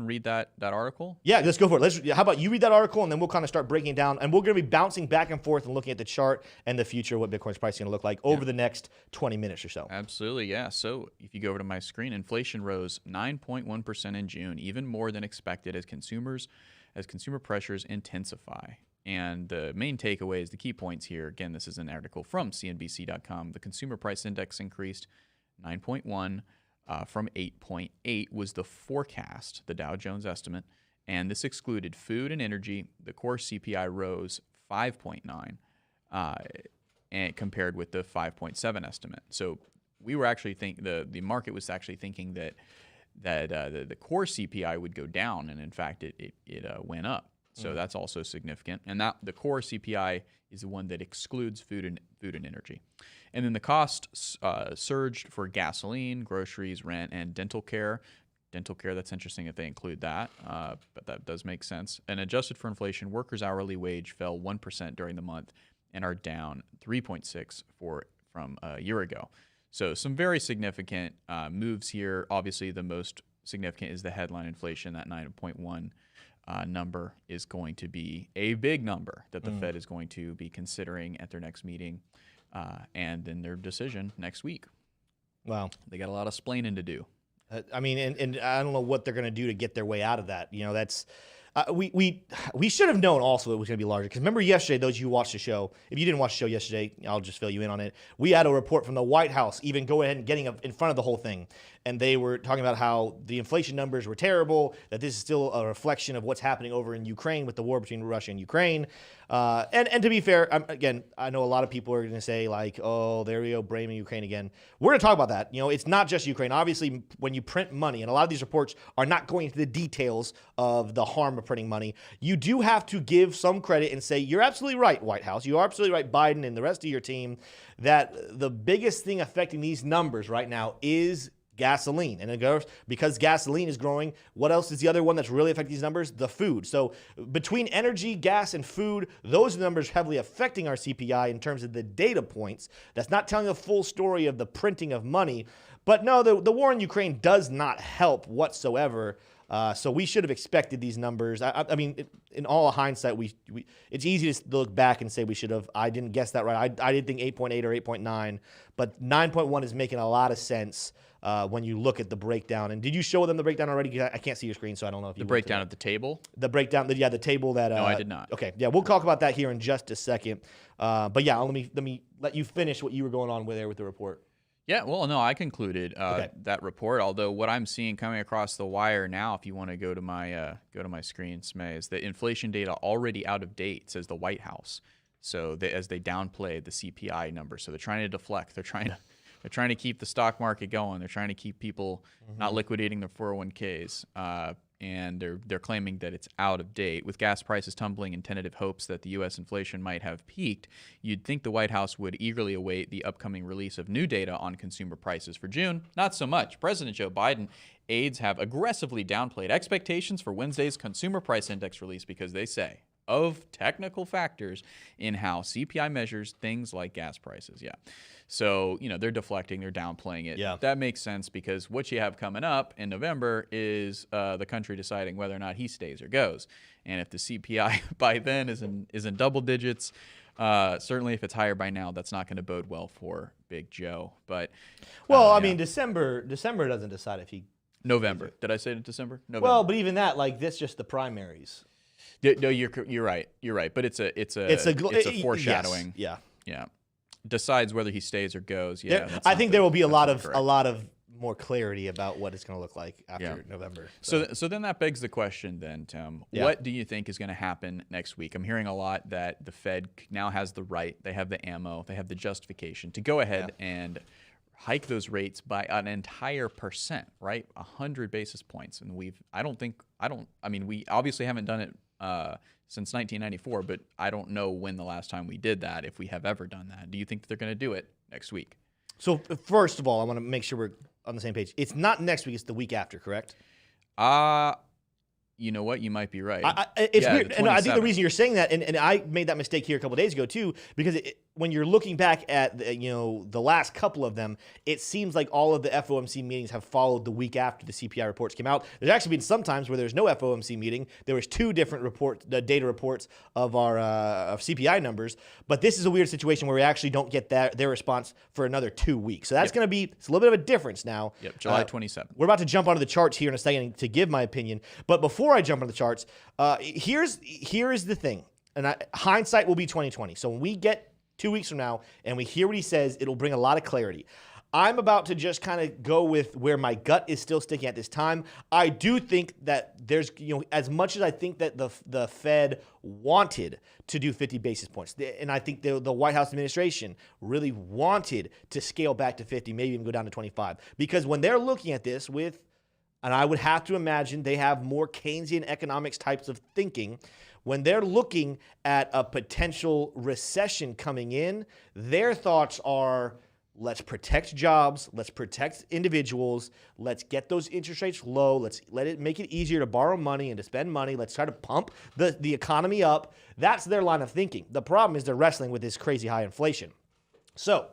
Speaker 4: read that article?
Speaker 2: Yeah, let's go for it. How about you read that article, and then we'll kind of start breaking it down, and we're going to be bouncing back and forth and looking at the chart and the future, what Bitcoin's price is going to look like over the next 20 minutes or so.
Speaker 4: Absolutely, yeah. So if you go over to my screen, inflation rose 9.1% in June, even more than expected as consumer pressures intensify. And the main takeaways, the key points here, again, this is an article from CNBC.com. The consumer price index increased 9.1 from 8.8 was the forecast, the Dow Jones estimate. And this excluded food and energy. The core CPI rose 5.9 and compared with the 5.7 estimate. So we were actually the market was actually thinking that the core CPI would go down, and in fact it went up. So that's also significant. And that the core CPI is the one that excludes food and energy. And then the cost surged for gasoline, groceries, rent, and dental care. Dental care, that's interesting that they include that, but that does make sense. And adjusted for inflation, workers' hourly wage fell 1% during the month and are down 3.6% from a year ago. So some very significant moves here. Obviously, the most significant is the headline inflation. That 9.1 number is going to be a big number that the Fed is going to be considering at their next meeting and in their decision next week.
Speaker 2: Wow.
Speaker 4: They got a lot of splaining to do.
Speaker 2: I mean, and I don't know what they're going to do to get their way out of that. That's we should have known also it was going to be larger. Because remember yesterday, those of you who watched the show, if you didn't watch the show yesterday, I'll just fill you in on it. We had a report from the White House even go ahead and getting in front of the whole thing. and they were talking about how the inflation numbers were terrible, that this is still a reflection of what's happening over in Ukraine with the war between Russia and Ukraine. And to be fair, again, I know a lot of people are going to say like, oh, there we go, blaming Ukraine again. We're going to talk about that. You know, it's not just Ukraine. Obviously, when you print money, and a lot of these reports are not going into the details of the harm of printing money, you do have to give some credit and say, you're absolutely right, White House. You're absolutely right, Biden and the rest of your team, that the biggest thing affecting these numbers right now is gasoline. And it goes, because gasoline is growing, what else is the other one that's really affecting these numbers? The food. So between energy, gas, and food, those numbers heavily affecting our CPI in terms of the data points. That's not telling a full story of the printing of money. But no, the war in Ukraine does not help whatsoever. So we should have expected these numbers. I mean, in all hindsight, it's easy to look back and say we should have. I didn't guess that right. I did think 8.8 or 8.9, but 9.1 is making a lot of sense when you look at the breakdown. And did you show them the breakdown already? I can't see your screen, so I don't know if you
Speaker 4: The breakdown of the table?
Speaker 2: the breakdown. The table that.
Speaker 4: No, I did not.
Speaker 2: Okay, yeah, we'll talk about that here in just a second. But yeah, let me let you finish what you were going on with there with the report.
Speaker 4: Yeah, well, no, I concluded
Speaker 2: Okay.
Speaker 4: that report. Although what I'm seeing coming across the wire now, if you want to go to my screen, Smay, is the inflation data already out of date, says the White House. So as they downplay the CPI number, so they're trying to deflect. They're trying to keep the stock market going. They're trying to keep people not liquidating their 401ks. And they're claiming that it's out of date. With gas prices tumbling and tentative hopes that the U.S. inflation might have peaked, you'd think the White House would eagerly await the upcoming release of new data on consumer prices for June. Not so much. President Joe Biden aides have aggressively downplayed expectations for Wednesday's consumer price index release because they say of technical factors in how CPI measures things like gas prices. Yeah. So, they're deflecting, they're downplaying it.
Speaker 2: Yeah.
Speaker 4: That makes sense because what you have coming up in November is the country deciding whether or not he stays or goes. And if the CPI by then is in double digits, certainly if it's higher by now, that's not going to bode well for Big Joe. But
Speaker 2: Well, I
Speaker 4: yeah.
Speaker 2: mean, December doesn't decide if he.
Speaker 4: November. Did I say it December? November.
Speaker 2: Well, but even that, like, that's just the primaries.
Speaker 4: No, you're right. You're right. But it's a foreshadowing.
Speaker 2: Yes,
Speaker 4: Yeah. Decides whether he stays or goes. Yeah.
Speaker 2: I think there will be a lot of more clarity about what it's going to look like after November.
Speaker 4: So then that begs the question then, Tim, what do you think is going to happen next week? I'm hearing a lot that the Fed now has the right, they have the ammo, they have the justification to go ahead and hike those rates by an entire percent, right? 100 basis points. And we obviously haven't done it since 1994, but I don't know when the last time we did that, if we have ever done that. Do you think that they're going to do it next week?
Speaker 2: So first of all, I want to make sure we're on the same page. It's not next week; it's the week after, correct?
Speaker 4: You know what? You might be right.
Speaker 2: It's weird, and I think the reason you're saying that, and I made that mistake here a couple of days ago too, because when you're looking back at the last couple of them, it seems like all of the FOMC meetings have followed the week after the CPI reports came out. There's actually been some times where there's no FOMC meeting. There was two different data reports of our of CPI numbers, but this is a weird situation where we actually don't get their response for another 2 weeks. So that's going to be it's a little bit of a difference now.
Speaker 4: Yep, July 27th.
Speaker 2: We're about to jump onto the charts here in a second to give my opinion, but before I jump onto the charts, here is the thing, and hindsight will be 2020. So when we get 2 weeks from now and we hear what he says, it'll bring a lot of clarity. I'm about to just kind of go with where my gut is still sticking at this time. I do think that there's, as much as I think that the Fed wanted to do 50 basis points, and I think the White House administration really wanted to scale back to 50, maybe even go down to 25, because when they're looking at this and I would have to imagine they have more Keynesian economics types of thinking. When they're looking at a potential recession coming in, their thoughts are, let's protect jobs, let's protect individuals, let's get those interest rates low, let's make it easier to borrow money and to spend money, let's try to pump the economy up. That's their line of thinking. The problem is they're wrestling with this crazy high inflation. So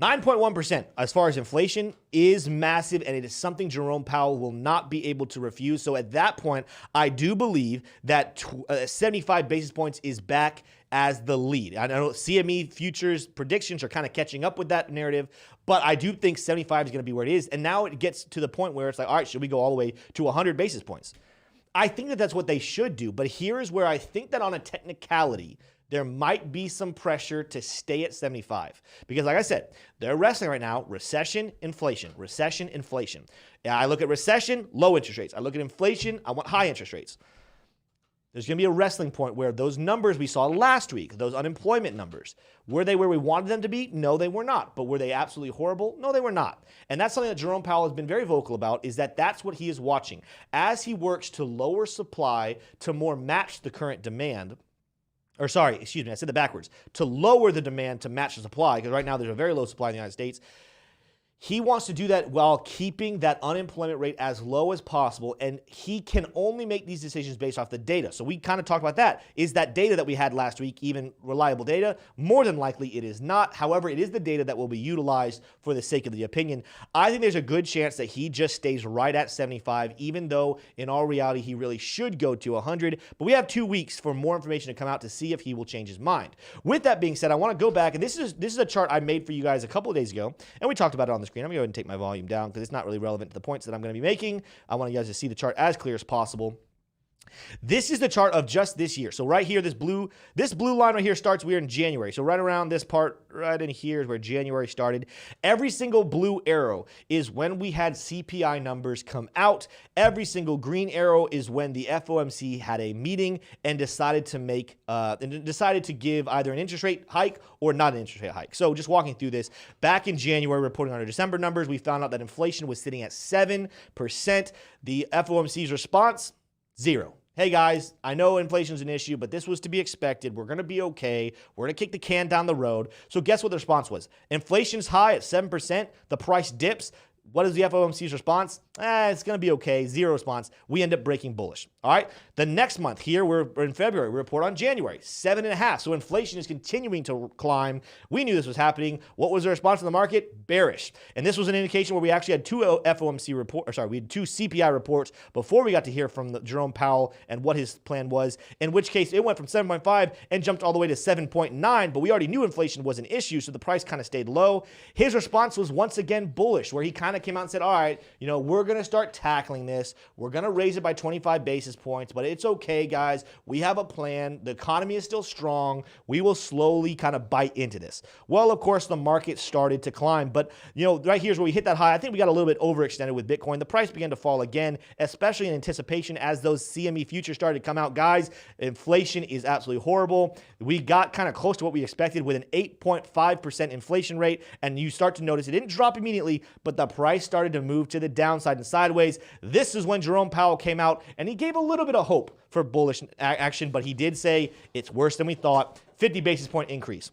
Speaker 2: 9.1% as far as inflation is massive, and it is something Jerome Powell will not be able to refuse. So at that point, I do believe that 75 basis points is back as the lead. I know CME futures predictions are kind of catching up with that narrative, but I do think 75 is going to be where it is. And now it gets to the point where it's like, all right, should we go all the way to 100 basis points? I think that that's what they should do, but here is where I think that on a technicality, there might be some pressure to stay at 75. Because like I said, they're wrestling right now, recession, inflation, recession, inflation. I look at recession, low interest rates. I look at inflation, I want high interest rates. There's going to be a wrestling point where those numbers we saw last week, those unemployment numbers, were they where we wanted them to be? No, they were not. But were they absolutely horrible? No, they were not. And that's something that Jerome Powell has been very vocal about, is that that's what he is watching. As he works to lower supply to more match the current demand, or sorry, excuse me, I said it backwards, to lower the demand to match the supply, because right now there's a very low supply in the United States. He wants to do that while keeping that unemployment rate as low as possible, and he can only make these decisions based off the data. So we kind of talked about that. Is that data that we had last week even reliable data? More than likely it is not. However, it is the data that will be utilized for the sake of the opinion. I think there's a good chance that he just stays right at 75, even though in all reality he really should go to 100. But we have 2 weeks for more information to come out to see if he will change his mind. With that being said, I want to go back, and this is a chart I made for you guys a couple of days ago, and we talked about it on the screen. I'm going to go ahead and take my volume down because it's not really relevant to the points that I'm going to be making. I want you guys to see the chart as clear as possible. This is the chart of just this year. So right here, this blue line right here starts, we're in January. So right around this part, right in here is where January started. Every single blue arrow is when we had CPI numbers come out. Every single green arrow is when the FOMC had a meeting and decided to give either an interest rate hike or not an interest rate hike. So just walking through this, back in January, reporting on our December numbers, we found out that inflation was sitting at 7%. The FOMC's response, 0. Hey guys, I know inflation is an issue, but this was to be expected. We're going to be okay. We're going to kick the can down the road. So guess what the response was? Inflation's high at 7%. The price dips. What is the FOMC's response? It's going to be okay. 0 response. We end up breaking bullish. All right. The next month here, we're in February. We report on January, 7.5. So inflation is continuing to climb. We knew this was happening. What was the response from the market? Bearish. And this was an indication where we actually had 2 FOMC reports, we had 2 CPI reports before we got to hear from Jerome Powell and what his plan was, in which case it went from 7.5 and jumped all the way to 7.9, but we already knew inflation was an issue, so the price kind of stayed low. His response was once again bullish, where he kind of came out and said, all right, we're going to start tackling this. We're going to raise it by 25 basis points, but it's okay, guys. We have a plan. The economy is still strong. We will slowly kind of bite into this. Well, of course, the market started to climb, but right here's where we hit that high. I think we got a little bit overextended with Bitcoin. The price began to fall again, especially in anticipation as those CME futures started to come out. Guys, inflation is absolutely horrible. We got kind of close to what we expected with an 8.5% inflation rate, and you start to notice it didn't drop immediately, but the price started to move to the downside and sideways. This is when Jerome Powell came out and he gave a little bit of hope for bullish action, but he did say it's worse than we thought. 50 basis point increase.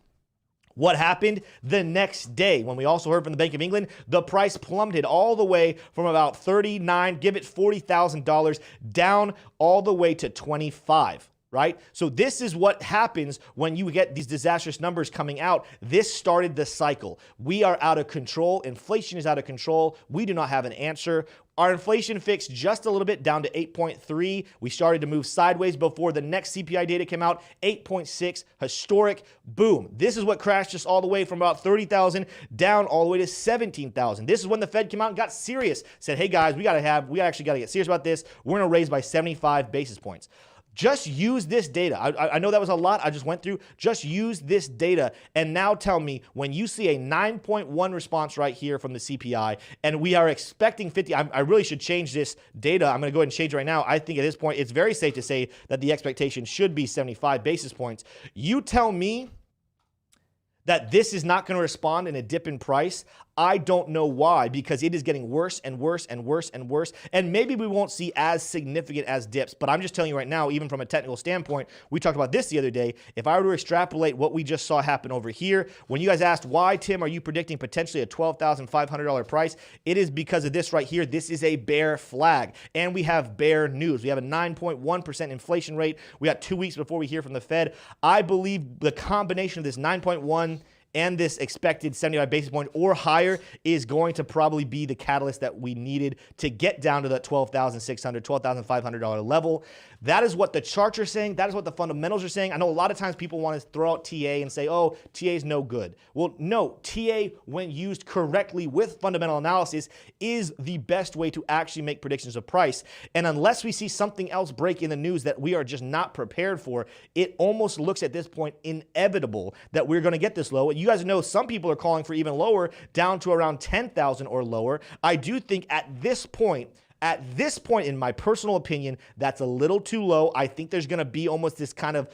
Speaker 2: What happened the next day? When we also heard from the Bank of England, the price plummeted all the way from about $39, give it $40,000, down all the way to 25. Right? So this is what happens when you get these disastrous numbers coming out. This started the cycle. We are out of control. Inflation is out of control. We do not have an answer. Our inflation fixed just a little bit down to 8.3. We started to move sideways before the next CPI data came out. 8.6, historic, boom. This is what crashed us all the way from about 30,000 down all the way to 17,000. This is when the Fed came out and got serious. Said, hey guys, we actually got to get serious about this. We're going to raise by 75 basis points. Just use this data. I know that was a lot I just went through. Just use this data and now tell me when you see a 9.1 response right here from the CPI and we are expecting 50. I really should change this data. I'm going to go ahead and change it right now. I think at this point it's very safe to say that the expectation should be 75 basis points. You tell me that this is not going to respond in a dip in price. I don't know why, because it is getting worse and worse and worse and worse. And maybe we won't see as significant as dips, but I'm just telling you right now, even from a technical standpoint, we talked about this the other day. If I were to extrapolate what we just saw happen over here, when you guys asked, why, Tim, are you predicting potentially a $12,500 price? It is because of this right here. This is a bear flag, and we have bear news. We have a 9.1% inflation rate. We got 2 weeks before we hear from the Fed. I believe the combination of this 9.1 and this expected 75 basis point or higher is going to probably be the catalyst that we needed to get down to that $12,600, $12,500 level. That is what the charts are saying. That is what the fundamentals are saying. I know a lot of times people want to throw out TA and say, oh, TA is no good. Well, no, TA, when used correctly with fundamental analysis, is the best way to actually make predictions of price. And unless we see something else break in the news that we are just not prepared for, it almost looks at this point inevitable that we're going to get this low. You guys know some people are calling for even lower, down to around 10,000 or lower. I do think at this point, in my personal opinion, that's a little too low. I think there's going to be almost this kind of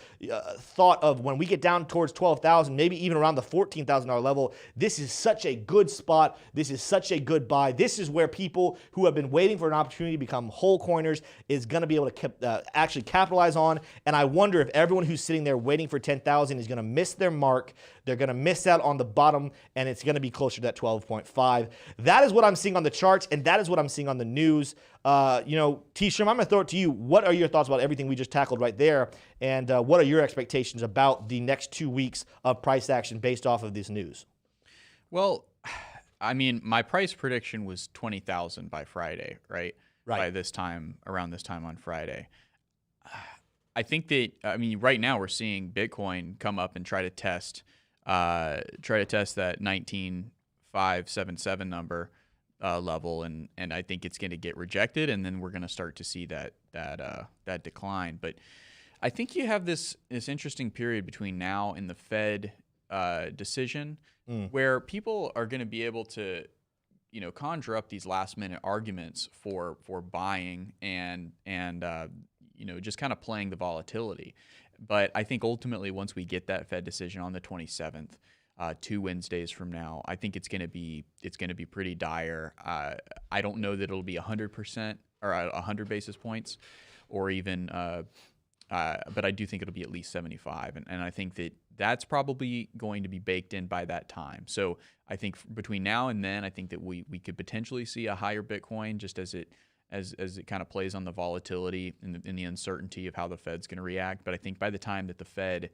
Speaker 2: thought of when we get down towards 12,000, maybe even around the $14,000 level, this is such a good spot. This is such a good buy. This is where people who have been waiting for an opportunity to become whole coiners is going to be able to actually capitalize on. And I wonder if everyone who's sitting there waiting for 10,000 is going to miss their mark. They're going to miss out on the bottom, and it's going to be closer to that 12.5. That is what I'm seeing on the charts, and that is what I'm seeing on the news. T-Shrim, I'm going to throw it to you. What are your thoughts about everything we just tackled right there, and what are your expectations about the next 2 weeks of price action based off of this news?
Speaker 4: Well, I mean, my price prediction was 20,000 by Friday, right? By this time, around this time on Friday. I think that, right now we're seeing Bitcoin come up and try to test that 19,577 number level, and I think it's going to get rejected, and then we're going to start to see that decline. But I think you have this interesting period between now and the Fed decision, where people are going to be able to, conjure up these last minute arguments for buying and just kind of playing the volatility. But I think ultimately, once we get that Fed decision on the 27th, 2 Wednesdays from now, I think it's going to be pretty dire. I don't know that it'll be 100% or 100 basis points, or even, but I do think it'll be at least 75, and I think that's probably going to be baked in by that time. So I think between now and then, I think that we could potentially see a higher Bitcoin, just as it kind of plays on the volatility and the uncertainty of how the Fed's going to react. But I think by the time that the Fed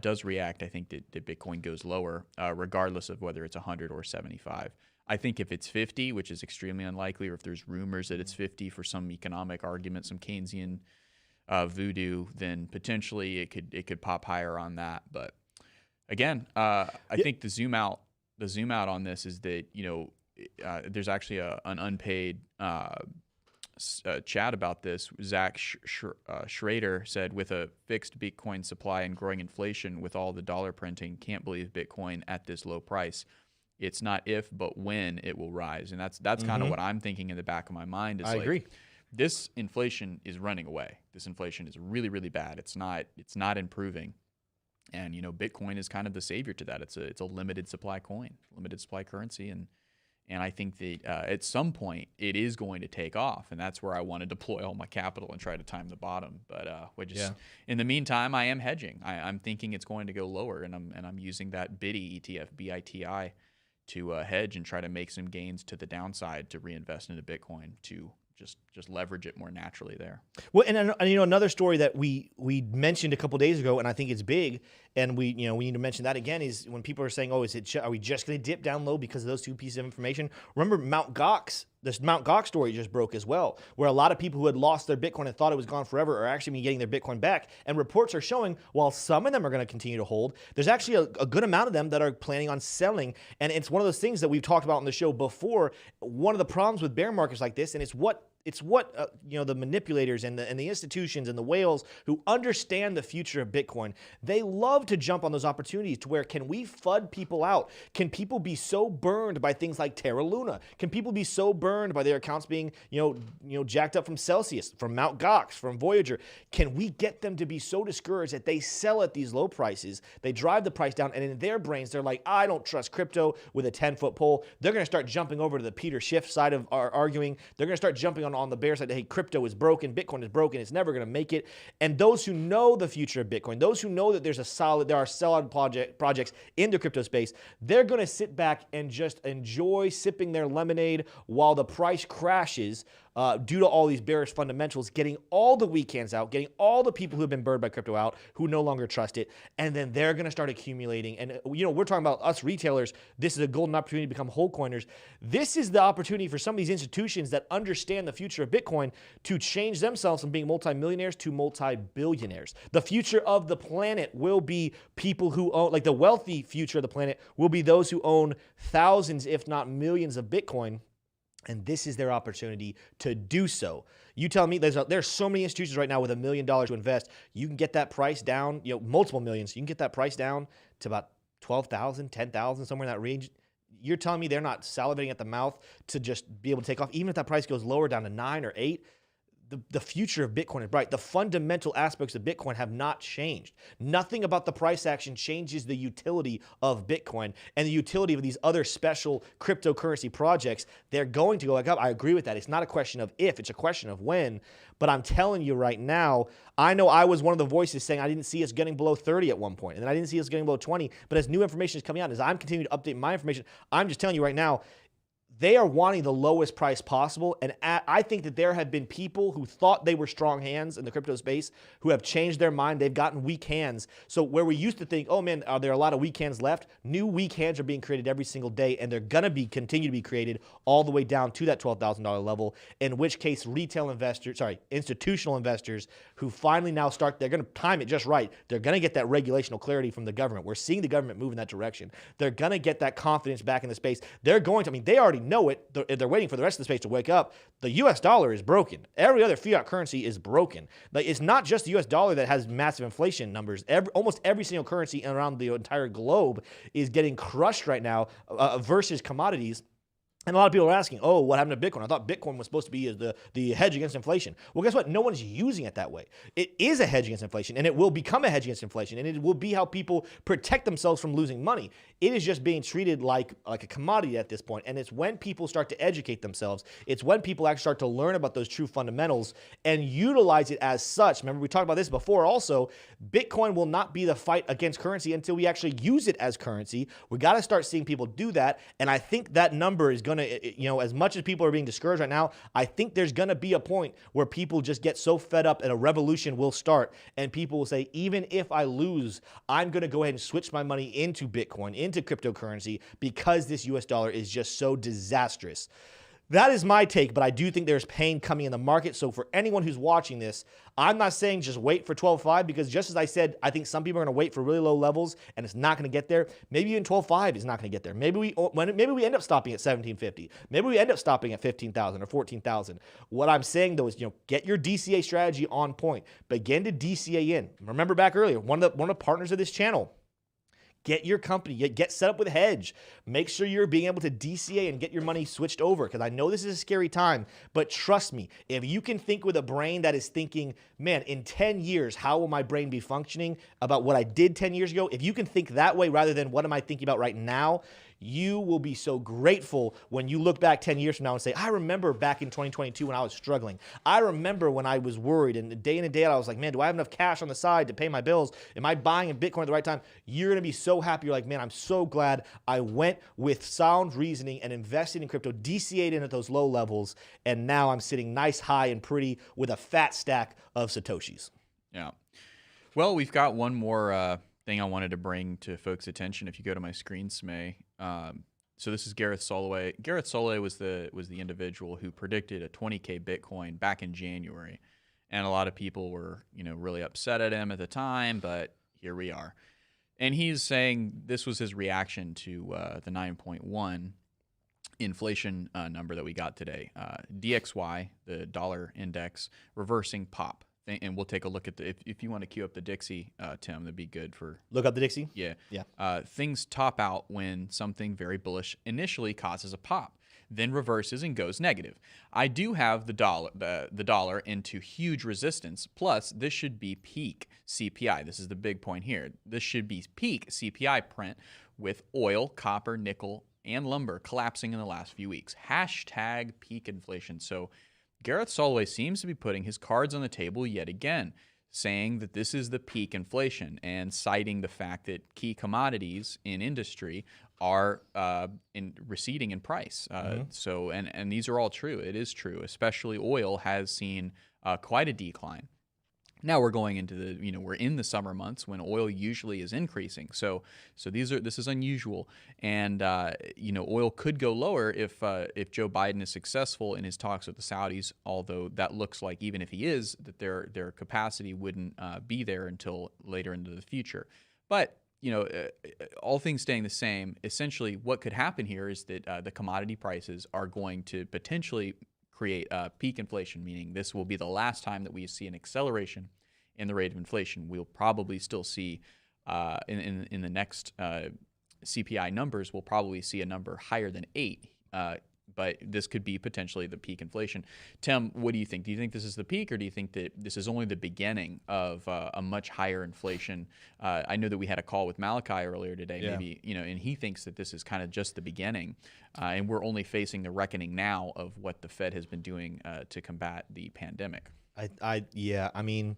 Speaker 4: does react, I think that Bitcoin goes lower, regardless of whether it's 100 or 75. I think if it's 50, which is extremely unlikely, or if there's rumors that it's 50 for some economic argument, some Keynesian voodoo, then potentially it could pop higher on that. But again, I think the zoom out on this is that there's actually an unpaid chat about this. Zach Schrader said, with a fixed Bitcoin supply and growing inflation with all the dollar printing, can't believe Bitcoin at this low price. It's not if, but when it will rise. And that's kind of what I'm thinking in the back of my mind. I agree. This inflation is running away. This inflation is really, really bad. It's not improving. And, Bitcoin is kind of the savior to that. It's a limited supply coin, limited supply currency. And I think that at some point it is going to take off, and that's where I want to deploy all my capital and try to time the bottom. But in the meantime, I am hedging. I'm thinking it's going to go lower, and I'm using that BITI ETF, BITI, to hedge and try to make some gains to the downside to reinvest into Bitcoin to just leverage it more naturally there.
Speaker 2: Well, and another story that we mentioned a couple days ago, and I think it's big, and we need to mention that again, is when people are saying, "Oh, are we just going to dip down low because of those two pieces of information?" Remember this Mt. Gox story just broke as well, where a lot of people who had lost their Bitcoin and thought it was gone forever are actually been getting their Bitcoin back. And reports are showing, while some of them are going to continue to hold, there's actually a good amount of them that are planning on selling. And it's one of those things that we've talked about on the show before. One of the problems with bear markets like this, and it's what the manipulators and the institutions and the whales who understand the future of Bitcoin, they love to jump on those opportunities to where, can we FUD people out? Can people be so burned by things like Terra Luna? Can people be so burned by their accounts being jacked up from Celsius, from Mt. Gox, from Voyager? Can we get them to be so discouraged that they sell at these low prices, they drive the price down, and in their brains they're like, I don't trust crypto with a 10-foot pole. They're going to start jumping over to the Peter Schiff side of our arguing. They're going to start jumping on the bear side that, hey, crypto is broken, Bitcoin is broken, it's never going to make it. And those who know the future of Bitcoin, those who know that there are solid projects in the crypto space, they're going to sit back and just enjoy sipping their lemonade while the price crashes due to all these bearish fundamentals, getting all the weak hands out, getting all the people who have been burned by crypto out, who no longer trust it, and then they're going to start accumulating. And, we're talking about us retailers. This is a golden opportunity to become whole coiners. This is the opportunity for some of these institutions that understand the future of Bitcoin to change themselves from being multimillionaires to multi-billionaires. The future of the planet will be people who own, like the wealthy future of the planet will be those who own thousands, if not millions of Bitcoin. And this is their opportunity to do so. You tell me there's so many institutions right now with $1 million to invest. You can get that price down, multiple millions. You can get that price down to about 12,000, 10,000, somewhere in that range. You're telling me they're not salivating at the mouth to just be able to take off, even if that price goes lower down to 9 or 8. The future of Bitcoin is bright. The fundamental aspects of Bitcoin have not changed. Nothing about the price action changes the utility of Bitcoin and the utility of these other special cryptocurrency projects. They're going to go back up. I agree with that. It's not a question of if, it's a question of when. But I'm telling you right now, I know I was one of the voices saying I didn't see us getting below 30 at one point, and then I didn't see us getting below 20. But as new information is coming out, as I'm continuing to update my information, I'm just telling you right now, they are wanting the lowest price possible, and I think that there have been people who thought they were strong hands in the crypto space who have changed their mind. They've gotten weak hands. So where we used to think, oh man, are there a lot of weak hands left? New weak hands are being created every single day, and they're going to continue to be created all the way down to that $12,000 level, in which case institutional investors who finally now they're going to time it just right. They're going to get that regulational clarity from the government. We're seeing the government move in that direction. They're going to get that confidence back in the space. They already know it. They're waiting for the rest of the space to wake up. The US dollar is broken. Every other fiat currency is broken. Like, it's not just the US dollar that has massive inflation numbers. Almost every single currency around the entire globe is getting crushed right now versus commodities. And a lot of people are asking, oh, what happened to Bitcoin? I thought Bitcoin was supposed to be the hedge against inflation. Well, guess what? No one's using it that way. It is a hedge against inflation, and it will become a hedge against inflation, and it will be how people protect themselves from losing money. It is just being treated like a commodity at this point, and it's when people start to educate themselves. It's when people actually start to learn about those true fundamentals and utilize it as such. Remember, we talked about this before also. Bitcoin will not be the fight against currency until we actually use it as currency. We got to start seeing people do that, and I think that number is going to, as much as people are being discouraged right now, I think there's going to be a point where people just get so fed up and a revolution will start, and people will say, even if I lose, I'm going to go ahead and switch my money into Bitcoin, into cryptocurrency, because this US dollar is just so disastrous. That is my take, but I do think there's pain coming in the market. So for anyone who's watching this, I'm not saying just wait for 12.5, because just as I said, I think some people are going to wait for really low levels and it's not going to get there. Maybe even 12.5 is not going to get there. Maybe we end up stopping at 1750. Maybe we end up stopping at 15,000 or 14,000. What I'm saying though is, get your DCA strategy on point. Begin to DCA in. Remember back earlier, one of the partners of this channel, get your company, get set up with hedge. Make sure you're being able to DCA and get your money switched over, because I know this is a scary time, but trust me, if you can think with a brain that is thinking, man, in 10 years, how will my brain be functioning about what I did 10 years ago? If you can think that way rather than what am I thinking about right now, you will be so grateful when you look back 10 years from now and say, I remember back in 2022 when I was struggling. I remember when I was worried, and day in and day out, I was like, man, do I have enough cash on the side to pay my bills? Am I buying in Bitcoin at the right time? You're going to be so happy. You're like, man, I'm so glad I went with sound reasoning and invested in crypto, DCA'd in at those low levels, and now I'm sitting nice, high, and pretty with a fat stack of Satoshis.
Speaker 4: Yeah. Well, we've got one more thing I wanted to bring to folks' attention. If you go to my screen, Smay. So this is Gareth Soloway. Gareth Soloway was the individual who predicted a 20K Bitcoin back in January, and a lot of people were really upset at him at the time. But here we are, and he's saying this was his reaction to the 9.1 inflation number that we got today. DXY, the dollar index, reversing pop. And we'll take a look at if you want to queue up the Dixie, Tim, that'd be good for.
Speaker 2: Look up the Dixie?
Speaker 4: Yeah.
Speaker 2: Yeah.
Speaker 4: Things top out when something very bullish initially causes a pop, then reverses and goes negative. I do have the dollar into huge resistance. Plus, this should be peak CPI. This is the big point here. This should be peak CPI print with oil, copper, nickel, and lumber collapsing in the last few weeks. # peak inflation. So Gareth Soloway seems to be putting his cards on the table yet again. saying that this is the peak inflation and citing the fact that key commodities in industry are receding in price. So, and these are all true. It is true, especially oil has seen quite a decline. Now we're going into we're in the summer months when oil usually is increasing. So this is unusual, and oil could go lower if Joe Biden is successful in his talks with the Saudis. Although that looks like, even if he is, that their capacity wouldn't be there until later into the future. But all things staying the same, essentially what could happen here is that the commodity prices are going to potentially create peak inflation, meaning this will be the last time that we see an acceleration in the rate of inflation. We'll probably still see in the next CPI numbers, we'll probably see a number higher than 8. But this could be potentially the peak inflation. Tim, what do you think? Do you think this is the peak, or do you think that this is only the beginning of a much higher inflation? I know that we had a call with Malachi earlier today, maybe, and he thinks that this is kind of just the beginning, and we're only facing the reckoning now of what the Fed has been doing to combat the pandemic.
Speaker 2: I think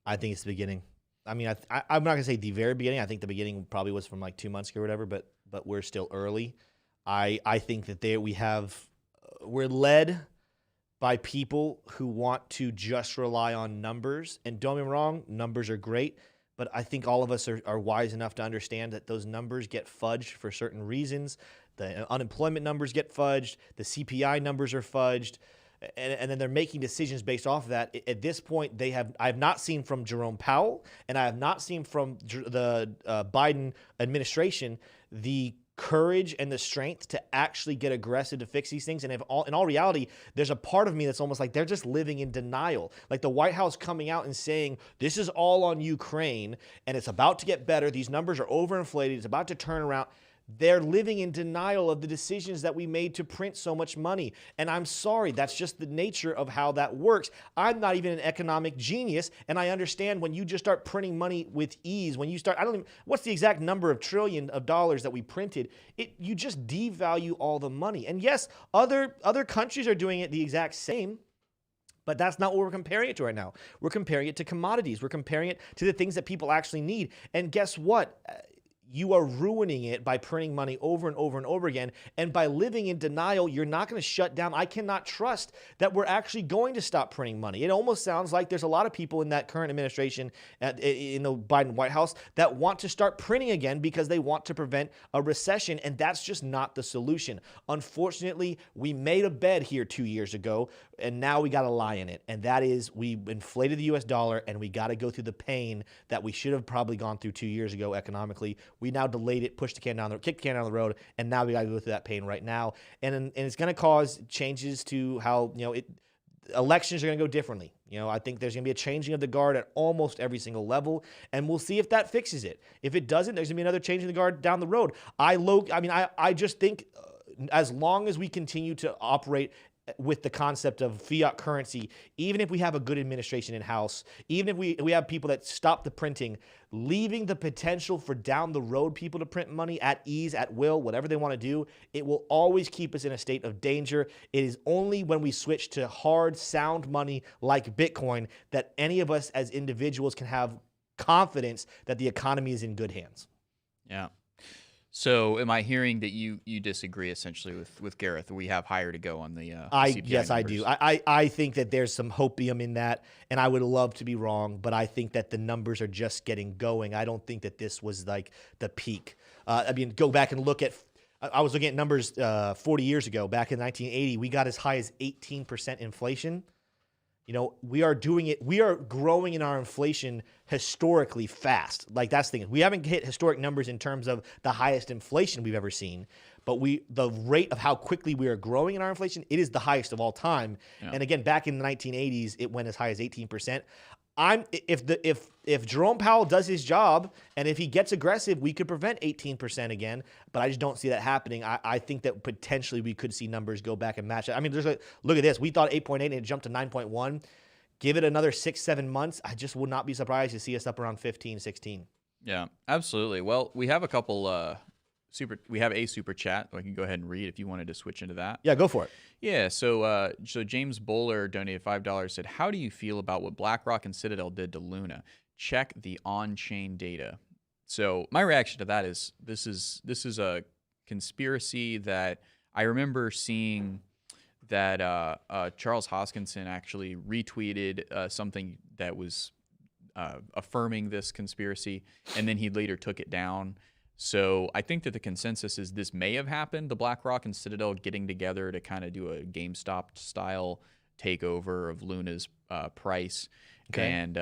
Speaker 2: it's the beginning. I'm not gonna say the very beginning. I think the beginning probably was from like 2 months ago or whatever, but we're still early. I think that we're led by people who want to just rely on numbers. And don't get me wrong, numbers are great, but I think all of us are wise enough to understand that those numbers get fudged for certain reasons. The unemployment numbers get fudged, the CPI numbers are fudged, and then they're making decisions based off of that. At this point, I have not seen from Jerome Powell, and I have not seen from the Biden administration the courage and the strength to actually get aggressive to fix these things. And in all reality, there's a part of me that's almost like they're just living in denial. Like the White House coming out and saying, this is all on Ukraine and it's about to get better. These numbers are overinflated. It's about to turn around. They're living in denial of the decisions that we made to print so much money. And I'm sorry, that's just the nature of how that works. I'm not even an economic genius, and I understand when you just start printing money with ease, what's the exact number of trillion of dollars that we printed? You just devalue all the money. And yes, other countries are doing it the exact same. But that's not what we're comparing it to right now. We're comparing it to commodities. We're comparing it to the things that people actually need. And guess what? You are ruining it by printing money over and over and over again. And by living in denial, you're not going to shut down. I cannot trust that we're actually going to stop printing money. It almost sounds like there's a lot of people in that current administration in the Biden White House that want to start printing again because they want to prevent a recession. And that's just not the solution. Unfortunately, we made a bed here 2 years ago, and now we got to lie in it. And that is, we inflated the US dollar, and we got to go through the pain that we should have probably gone through 2 years ago economically. We now delayed it, kicked the can down the road, and now we got to go through that pain right now. And it's going to cause changes to how, elections are going to go differently. I think there's going to be a changing of the guard at almost every single level, and we'll see if that fixes it. If it doesn't, there's going to be another change in the guard down the road. I just think as long as we continue to operate with the concept of fiat currency, even if we have a good administration in-house, even if we have people that stop the printing, leaving the potential for down the road people to print money at ease, at will, whatever they want to do, it will always keep us in a state of danger. It is only when we switch to hard, sound money like Bitcoin that any of us as individuals can have confidence that the economy is in good hands.
Speaker 4: Yeah. So am I hearing that you disagree essentially with Gareth? We have higher to go on the CPI
Speaker 2: yes,
Speaker 4: numbers.
Speaker 2: I do. I think that there's some hopium in that, and I would love to be wrong, but I think that the numbers are just getting going. I don't think that this was like the peak. Go back and look at, I was looking at numbers 40 years ago. Back in 1980, we got as high as 18% inflation. We are doing it. We are growing in our inflation historically fast. Like, that's the thing. We haven't hit historic numbers in terms of the highest inflation we've ever seen, but the rate of how quickly we are growing in our inflation, it is the highest of all time. Yeah. And again, back in the 1980s, it went as high as 18%. If Jerome Powell does his job and if he gets aggressive, we could prevent 18% again. But I just don't see that happening. I think that potentially we could see numbers go back and match it. Look at this. We thought 8.8 and it jumped to 9.1. Give it another 6-7 months. I just would not be surprised to see us up around 15, 16.
Speaker 4: Yeah, absolutely. Well, we have a couple We have a super chat. I can go ahead and read if you wanted to switch into that.
Speaker 2: Yeah, go for it.
Speaker 4: Yeah. So James Bowler donated $5. Said, "How do you feel about what BlackRock and Citadel did to Luna? Check the on-chain data." So my reaction to that is this is a conspiracy that I remember seeing that Charles Hoskinson actually retweeted something that was affirming this conspiracy, and then he later took it down. So I think that the consensus is this may have happened, the BlackRock and Citadel getting together to kind of do a GameStop-style takeover of Luna's price. Okay. And,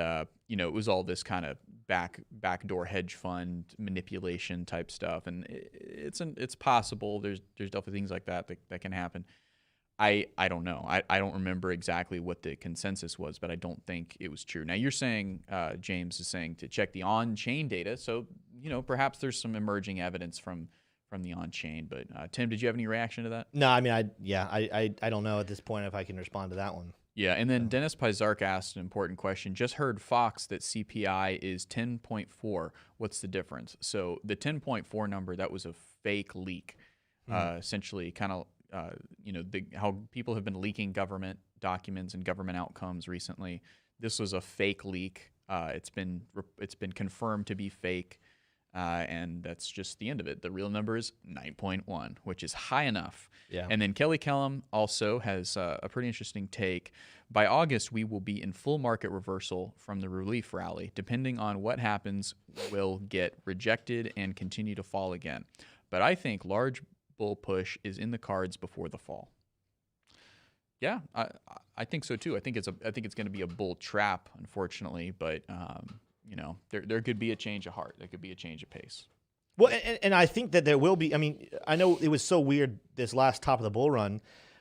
Speaker 4: it was all this kind of backdoor hedge fund manipulation type stuff. And it's possible. There's definitely things like that can happen. I don't know. I don't remember exactly what the consensus was, but I don't think it was true. Now you're saying, James is saying to check the on-chain data. So, perhaps there's some emerging evidence from the on-chain. But Tim, did you have any reaction to that?
Speaker 2: No, I mean, I don't know at this point if I can respond to that one.
Speaker 4: Yeah, and then Dennis Pizark asked an important question. Just heard Fox that CPI is 10.4. What's the difference? So the 10.4 number, that was a fake leak, essentially kind of, how people have been leaking government documents and government outcomes recently. This was a fake leak. It's been confirmed to be fake, and that's just the end of it. The real number is 9.1, which is high enough. Yeah. And then Kelly Kellum also has a pretty interesting take. By August, we will be in full market reversal from the relief rally. Depending on what happens, we'll get rejected and continue to fall again. But I think large bull push is in the cards before the fall. Yeah, I think so too. I think it's going to be a bull trap, unfortunately. But there could be a change of heart. There could be a change of pace.
Speaker 2: Well, and I think that there will be. I mean, I know it was so weird this last top of the bull run,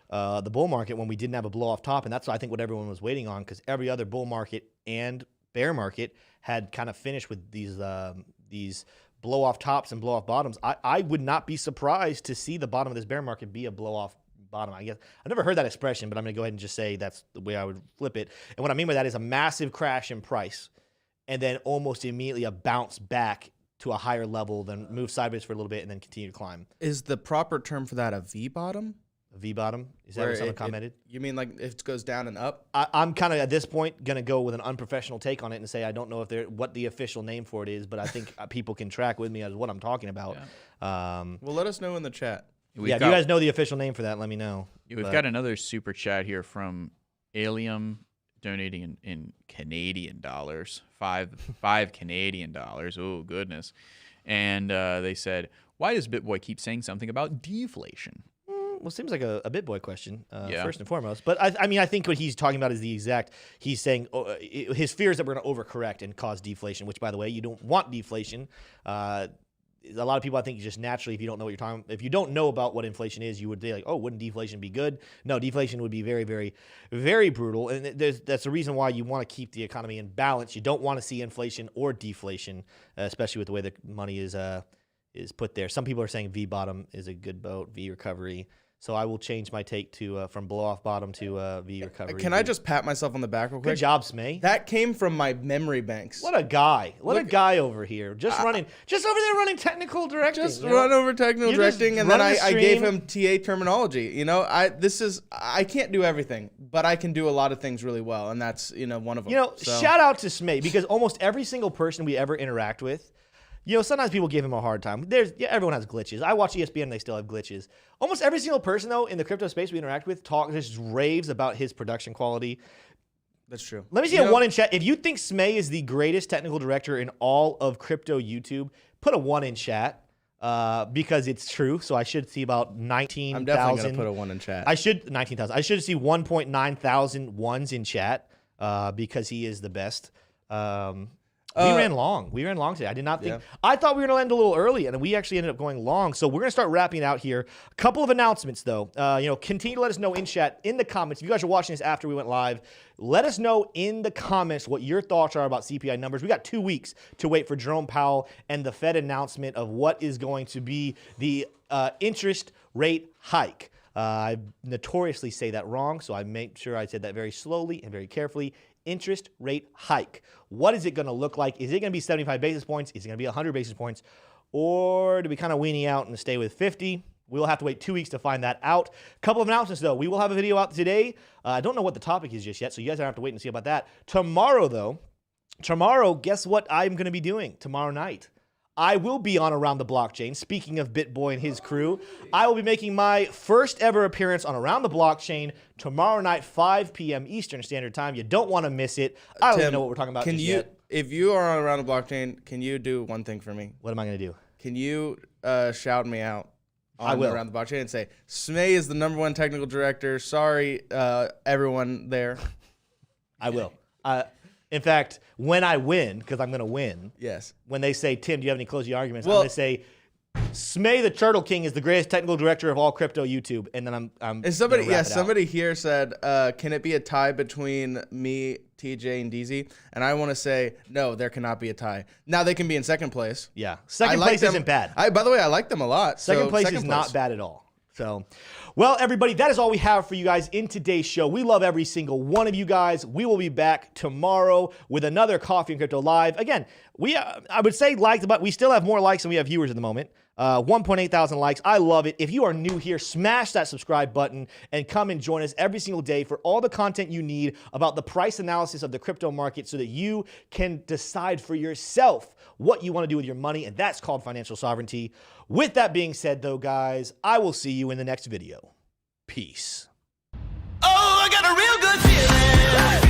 Speaker 2: the bull market, when we didn't have a blow off top, and that's I think what everyone was waiting on, because every other bull market and bear market had kind of finished with these blow off tops and blow off bottoms. I would not be surprised to see the bottom of this bear market be a blow off bottom. I guess I've never heard that expression, but I'm going to go ahead and just say that's the way I would flip it. And what I mean by that is a massive crash in price, and then almost immediately a bounce back to a higher level, then move sideways for a little bit, and then continue to climb.
Speaker 3: Is the proper term for that a V bottom?
Speaker 2: A V bottom? Is that what someone commented?
Speaker 3: You mean like if it goes down and up?
Speaker 2: I'm kind of at this point going to go with an unprofessional take on it and say I don't know what the official name for it is, but I think people can track with me as what I'm talking about.
Speaker 3: Yeah. Well, let us know in the chat.
Speaker 2: If you guys know the official name for that, let me know.
Speaker 4: We've got another super chat here from Alium, donating in Canadian dollars, five Canadian dollars. Oh, goodness. And they said, why does BitBoy keep saying something about deflation?
Speaker 2: Well, it seems like a BitBoy question, first and foremost. But I think what he's talking about is he's saying his fear is that we're going to overcorrect and cause deflation, which, by the way, you don't want deflation. A lot of people, I think, just naturally, if you don't know what you're talking, if you don't know about what inflation is, you would be like, oh, wouldn't deflation be good? No, deflation would be very, very, very brutal. And that's the reason why you want to keep the economy in balance. You don't want to see inflation or deflation, especially with the way the money is put there. Some people are saying V bottom is a good boat, V recovery. So I will change my take to from blow off bottom to V recovery.
Speaker 3: Can I just pat myself on the back real quick?
Speaker 2: Good job, Smay.
Speaker 3: That came from my memory banks.
Speaker 2: What a guy! What a guy over here, just over there running technical directing.
Speaker 3: Just run over technical directing, and then I gave him TA terminology. I can't do everything, but I can do a lot of things really well, and that's one of them.
Speaker 2: Shout out to Smay, because almost every single person we ever interact with. Sometimes people give him a hard time. Everyone has glitches. I watch ESPN and they still have glitches. Almost every single person, though, in the crypto space we interact with just raves about his production quality.
Speaker 3: That's true.
Speaker 2: Let me see a one in chat. If you think Smay is the greatest technical director in all of crypto YouTube, put a 1 in chat because it's true. So I should see about 19,000.
Speaker 3: I'm definitely going to put a 1 in chat.
Speaker 2: 19,000. I should see 1.9 thousand ones in chat because he is the best. We ran long. Today. I did not think. Yeah. I thought we were going to end a little early, and we actually ended up going long. So we're going to start wrapping out here. A couple of announcements, though. Continue to let us know in chat, in the comments. If you guys are watching this after we went live, let us know in the comments what your thoughts are about CPI numbers. We got 2 weeks to wait for Jerome Powell and the Fed announcement of what is going to be the interest rate hike. I notoriously say that wrong, so I made sure I said that very slowly and very carefully. Interest rate hike. What is it going to look like? Is it going to be 75 basis points? Is it going to be 100 basis points? or do we kind of weenie out and stay with 50? We'll have to wait 2 weeks to find that out. Couple of announcements, though. We will have a video out today. I don't know what the topic is just yet, so you guys have to wait and see about that. Tomorrow, though, guess what I'm going to be doing tomorrow night? I will be on Around the Blockchain. Speaking of BitBoy and his crew, I will be making my first ever appearance on Around the Blockchain tomorrow night, 5 p.m. Eastern Standard Time. You don't want to miss it. I don't even know what we're talking about just yet.
Speaker 3: If you are on Around the Blockchain, can you do one thing for me?
Speaker 2: What am I going to do?
Speaker 3: Can you shout me out on Around the Blockchain and say, Smay is the #1 technical director. Sorry, everyone there.
Speaker 2: I will. In fact, when I win, because I'm going to win.
Speaker 3: Yes.
Speaker 2: When they say, Tim, do you have any closing arguments? I'm going to say, Smay the Turtle King is the greatest technical director of all crypto YouTube. And then I'm
Speaker 3: and somebody here said, can it be a tie between me, TJ, and DZ? And I want to say, no, there cannot be a tie. Now they can be in second place.
Speaker 2: Yeah. Second place isn't bad.
Speaker 3: By the way, I like them a lot.
Speaker 2: Second place is not bad at all. So, well, everybody, that is all we have for you guys in today's show. We love every single one of you guys. We will be back tomorrow with another Coffee and Crypto Live. Again, I would say liked, but we still have more likes than we have viewers at the moment. 1.8 thousand likes. I love it. If you are new here, smash that subscribe button and come and join us every single day for all the content you need about the price analysis of the crypto market so that you can decide for yourself what you want to do with your money, and that's called financial sovereignty. With that being said, though, guys, I will see you in the next video. Peace.
Speaker 5: Oh, I got a real good feeling.